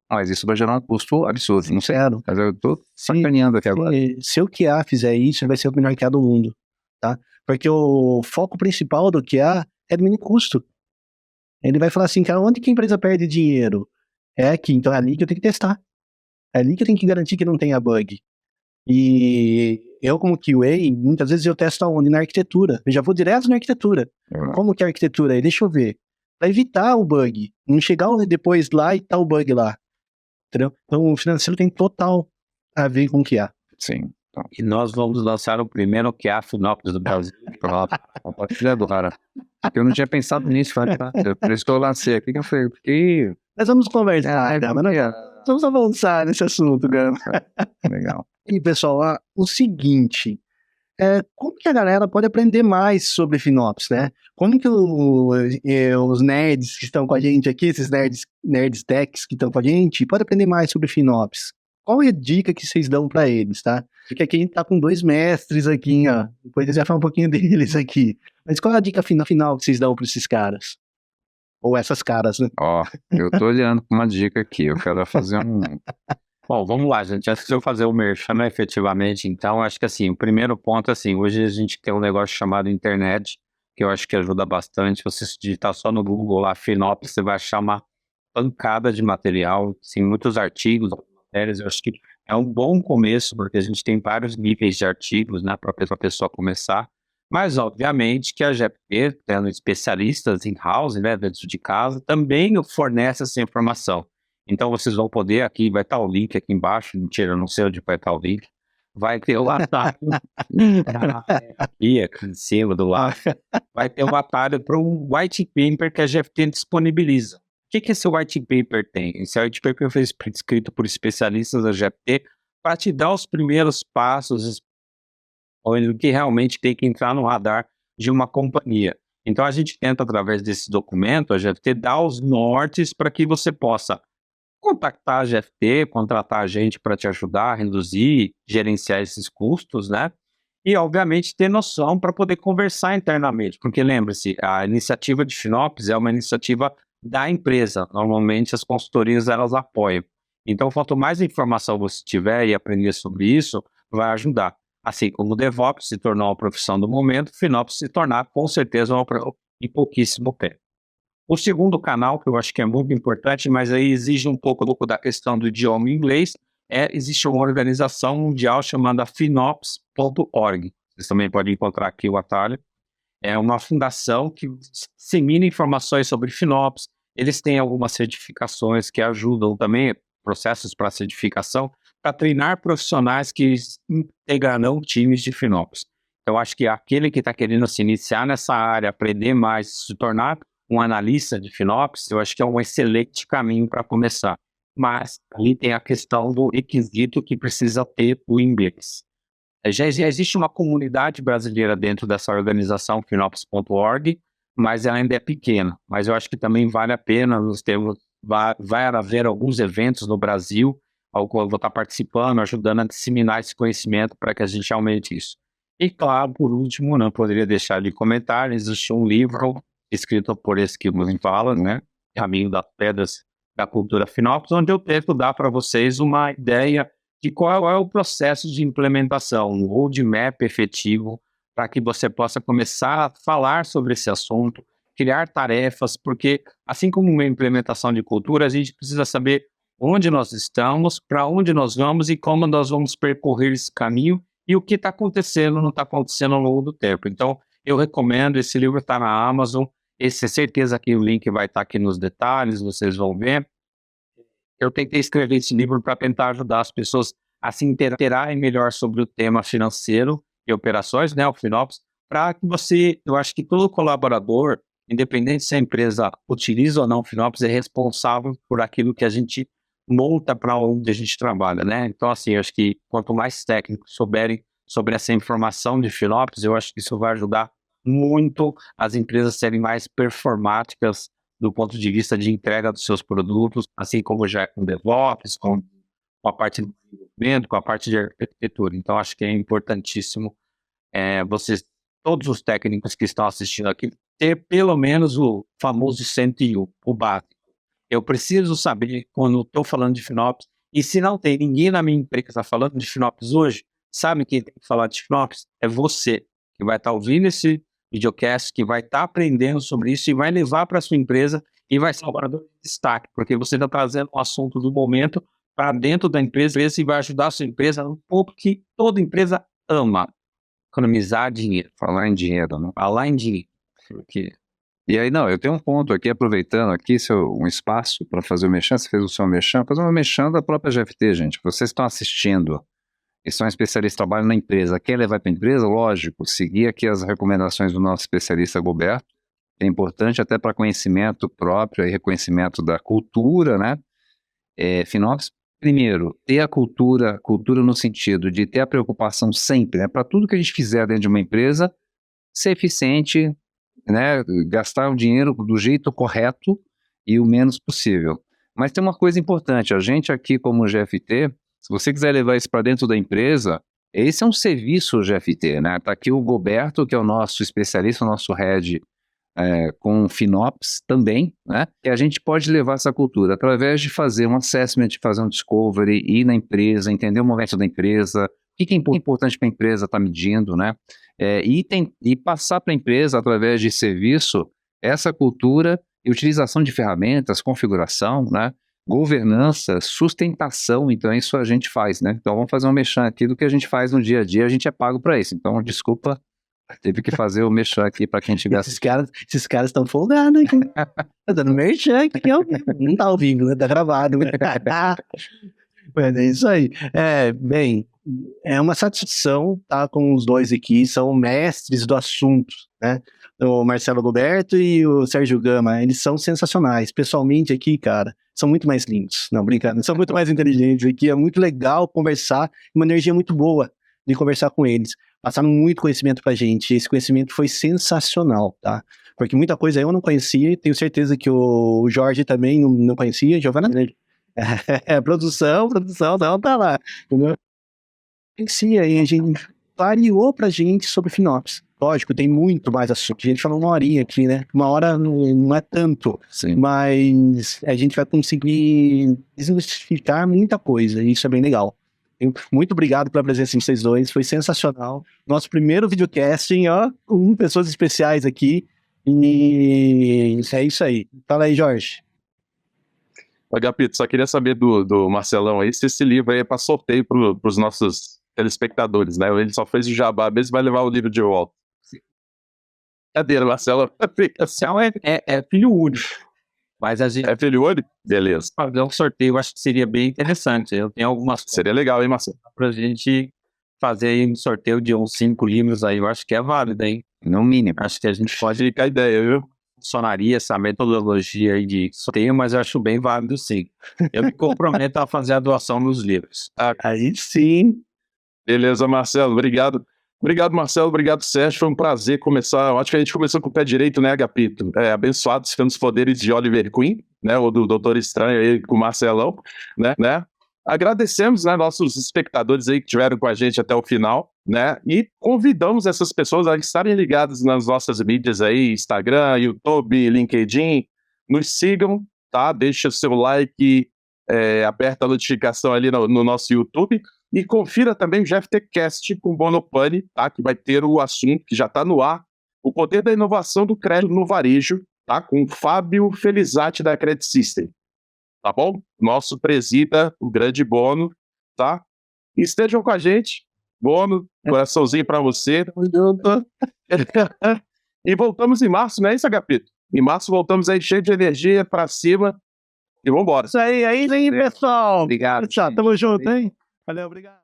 mas isso vai gerar um custo absurdo. Não sei, mas eu estou sacaneando aqui agora.
Se o QA fizer isso, vai ser o melhor QA do mundo, tá? Porque o foco principal do QA é diminuir custo. Ele vai falar assim, cara, onde que a empresa perde dinheiro? É aqui, então é ali que eu tenho que testar. É ali que eu tenho que garantir que não tenha bug. E eu, como QA, muitas vezes eu testo aonde? Na arquitetura. Eu já vou direto na arquitetura. Como que é a arquitetura aí? Deixa eu ver. Para evitar o bug. Não chegar depois lá e tá o bug lá. Entendeu? Então o financeiro tem total a ver com o QA.
Sim.
E nós vamos lançar o primeiro QA FinOps do Brasil.
Pronto, compartilha agora. Porque eu não tinha pensado nisso, né? Por isso que eu lancei aqui, que eu falei, porque...
Nós vamos conversar, mas nós vamos avançar nesse assunto, Gama.
Legal.
E, pessoal, o seguinte, como que a galera pode aprender mais sobre FinOps, né? Como que os nerds que estão com a gente aqui, esses nerds techs que estão com a gente, podem aprender mais sobre FinOps? Qual é a dica que vocês dão para eles, tá? Porque aqui a gente tá com 2 mestres aqui, ó. Depois a gente vai falar um pouquinho deles aqui. Mas qual é a dica final que vocês dão para esses caras? Ou essas caras, né?
Ó, eu tô olhando com uma dica aqui, eu quero fazer um...
Bom, vamos lá, gente. Antes de eu fazer o merchan, efetivamente, então, acho que assim, o primeiro ponto, assim, hoje a gente tem um negócio chamado internet, que eu acho que ajuda bastante. Você se digitar só no Google lá, FinOps, você vai achar uma pancada de material, assim, muitos artigos, matérias. Eu acho que é um bom começo, porque a gente tem vários níveis de artigos, né, para a pessoa começar. Mas, obviamente, que a GFT, tendo especialistas in-house, né, dentro de casa, também fornece essa informação. Então, vocês vão poder, aqui vai estar o link aqui embaixo, mentira, eu não sei onde vai estar o link, vai ter o atalho, aqui em cima do lado, vai ter um atalho para um white paper que a GFT disponibiliza. O que esse white paper tem? Esse white paper foi escrito por especialistas da GFT para te dar os primeiros passos, o que realmente tem que entrar no radar de uma companhia. Então, a gente tenta, através desse documento, a GFT dar os nortes para que você possa contactar a GFT, contratar a gente para te ajudar a reduzir, gerenciar esses custos, né? E, obviamente, ter noção para poder conversar internamente. Porque, lembre-se, a iniciativa de FinOps é uma iniciativa da empresa. Normalmente, as consultorias, elas apoiam. Então, quanto mais informação você tiver e aprender sobre isso, vai ajudar. Assim como o DevOps se tornou uma profissão do momento, o FinOps se tornar, com certeza, em pouquíssimo tempo. O segundo canal, que eu acho que é muito importante, mas aí exige um pouco da questão do idioma inglês, existe uma organização mundial chamada FinOps.org. Vocês também podem encontrar aqui o atalho. É uma fundação que dissemina informações sobre FinOps. Eles têm algumas certificações que ajudam também, processos para certificação, para treinar profissionais que integrarão times de FinOps. Então, acho que aquele que está querendo se iniciar nessa área, aprender mais, se tornar um analista de FinOps, eu acho que é um excelente caminho para começar. Mas ali tem a questão do requisito que precisa ter o inglês. Já existe uma comunidade brasileira dentro dessa organização, FinOps.org, mas ela ainda é pequena. Mas eu acho que também vale a pena, vai haver alguns eventos no Brasil, ao qual eu vou estar participando, ajudando a disseminar esse conhecimento para que a gente aumente isso. E claro, por último, não poderia deixar de comentar, existe um livro escrito por esse que me fala, né, Caminho das Pedras da Cultura FinOps, onde eu tento dar para vocês uma ideia de qual é o processo de implementação, um roadmap efetivo, para que você possa começar a falar sobre esse assunto, criar tarefas, porque assim como uma implementação de cultura, a gente precisa saber onde nós estamos, para onde nós vamos e como nós vamos percorrer esse caminho e o que está acontecendo, não está acontecendo ao longo do tempo. Então, eu recomendo, esse livro está na Amazon, certeza que o link vai estar aqui nos detalhes, vocês vão ver. Eu tentei escrever esse livro para tentar ajudar as pessoas a se interagirem melhor sobre o tema financeiro e operações, né, o FinOps, para que eu acho que todo colaborador, independente se a empresa utiliza ou não o FinOps, é responsável por aquilo que a gente monta para onde a gente trabalha, né? Então, assim, eu acho que quanto mais técnicos souberem sobre essa informação de FinOps, eu acho que isso vai ajudar muito as empresas a serem mais performáticas do ponto de vista de entrega dos seus produtos, assim como já é com DevOps, com a parte de desenvolvimento, com a parte de arquitetura. Então, acho que é importantíssimo vocês, todos os técnicos que estão assistindo aqui, ter pelo menos o famoso 101, o básico. Eu preciso saber, quando estou falando de FinOps, e se não tem ninguém na minha empresa que está falando de FinOps hoje, sabe quem tem que falar de FinOps? É você, que vai estar ouvindo esse videocast, que vai estar aprendendo sobre isso e vai levar para a sua empresa e vai ser um orador de destaque, porque você está trazendo um assunto do momento para dentro da empresa e vai ajudar a sua empresa no ponto que toda empresa ama, economizar dinheiro.
Falar em dinheiro, né?
Falar em dinheiro. Porque...
E aí, não, eu tenho um ponto aqui, aproveitando aqui um espaço para fazer o merchan, você fez o seu merchan, fazer uma merchan da própria GFT, gente. Vocês estão assistindo Eles são especialistas, trabalham na empresa. Quer levar para a empresa? Lógico, seguir aqui as recomendações do nosso especialista Gilberto. É importante até para conhecimento próprio e reconhecimento da cultura, né? FinOps, primeiro, ter a cultura no sentido de ter a preocupação sempre, né? Para tudo que a gente fizer dentro de uma empresa, ser eficiente, né? Gastar o dinheiro do jeito correto e o menos possível. Mas tem uma coisa importante, a gente aqui como GFT, se você quiser levar isso para dentro da empresa, esse é um serviço GFT, né? Está aqui o Gilberto, que é o nosso especialista, o nosso head com FinOps também, né? Que a gente pode levar essa cultura através de fazer um assessment, de fazer um discovery, ir na empresa, entender o momento da empresa, o que é importante para a empresa estar medindo, né? E passar para a empresa, através de serviço, essa cultura e utilização de ferramentas, configuração, né? Governança, sustentação, então isso a gente faz, né? Então vamos fazer um merchan aqui do que a gente faz no dia a dia, a gente é pago para isso. Então, desculpa, teve que fazer o merchan aqui para quem estiver assistindo.
Esses caras estão folgados aqui. Tá dando merchan aqui, não tá ao vivo, né? Tá gravado. Mas é isso aí. Bem, é uma satisfação estar com os dois aqui, são mestres do assunto, né? O Marcelo Gilberto e o Sérgio Gama, eles são sensacionais. Pessoalmente aqui, cara, são muito mais lindos. Não, brincando, são muito mais inteligentes aqui, é muito legal conversar, uma energia muito boa de conversar com eles. Passaram muito conhecimento pra gente, esse conhecimento foi sensacional, tá? Porque muita coisa eu não conhecia, tenho certeza que o Jorge também não conhecia, Giovana, produção, não tá lá, entendeu? Conhecia, e a gente variou pra gente sobre FinOps. Lógico, tem muito mais assunto. A gente falou 1 horinha aqui, né? 1 hora não é tanto.
Sim.
Mas a gente vai conseguir desmistificar muita coisa. E isso é bem legal. Muito obrigado pela presença de vocês dois. Foi sensacional. Nosso primeiro videocasting, ó, com pessoas especiais aqui. E é isso aí. Fala aí, Jorge.
Agapito, só queria saber do Marcelão aí, se esse livro aí é para sorteio para os nossos telespectadores, né? Ele só fez o jabá mesmo, vai levar o livro de volta. Cadê, Marcelo?
Marcelo é filho único. Mas a gente
É filho único? Beleza.
fazer um sorteio, eu acho que seria bem interessante. Eu tenho algumas
Seria legal, hein, Marcelo?
pra gente fazer aí um sorteio de uns 5 livros aí, eu acho que é válido, hein?
No mínimo.
Acho que a gente pode
Fica a ideia, viu?
funcionaria essa metodologia aí de sorteio, mas eu acho bem válido sim. Eu me comprometo a fazer a doação dos livros.
Aí sim.
Beleza, Marcelo, obrigado. Obrigado, Marcelo, obrigado, Sérgio, foi um prazer começar, eu acho que a gente começou com o pé direito, né, Agapito? Abençoados sendo os poderes de Oliver Queen, né, ou do Doutor Estranho aí com o Marcelão, né? Agradecemos, né, nossos espectadores aí que estiveram com a gente até o final, né, e convidamos essas pessoas a estarem ligadas nas nossas mídias aí, Instagram, YouTube, LinkedIn, nos sigam, tá? Deixa seu like, aperta a notificação ali no nosso YouTube, e confira também o GFTcast com o Bonopane, tá? Que vai ter o assunto que já está no ar, o poder da inovação do crédito no varejo, tá? Com o Fábio Felizati da Credit System, tá bom? Nosso presida, o grande Bono, tá? E estejam com a gente, Bono, coraçãozinho para você. E voltamos em março, não é isso, Agapito? Em março voltamos aí cheio de energia para cima e vambora.
Isso aí, pessoal.
Obrigado.
Tchau, tamo junto, hein? Valeu, obrigado.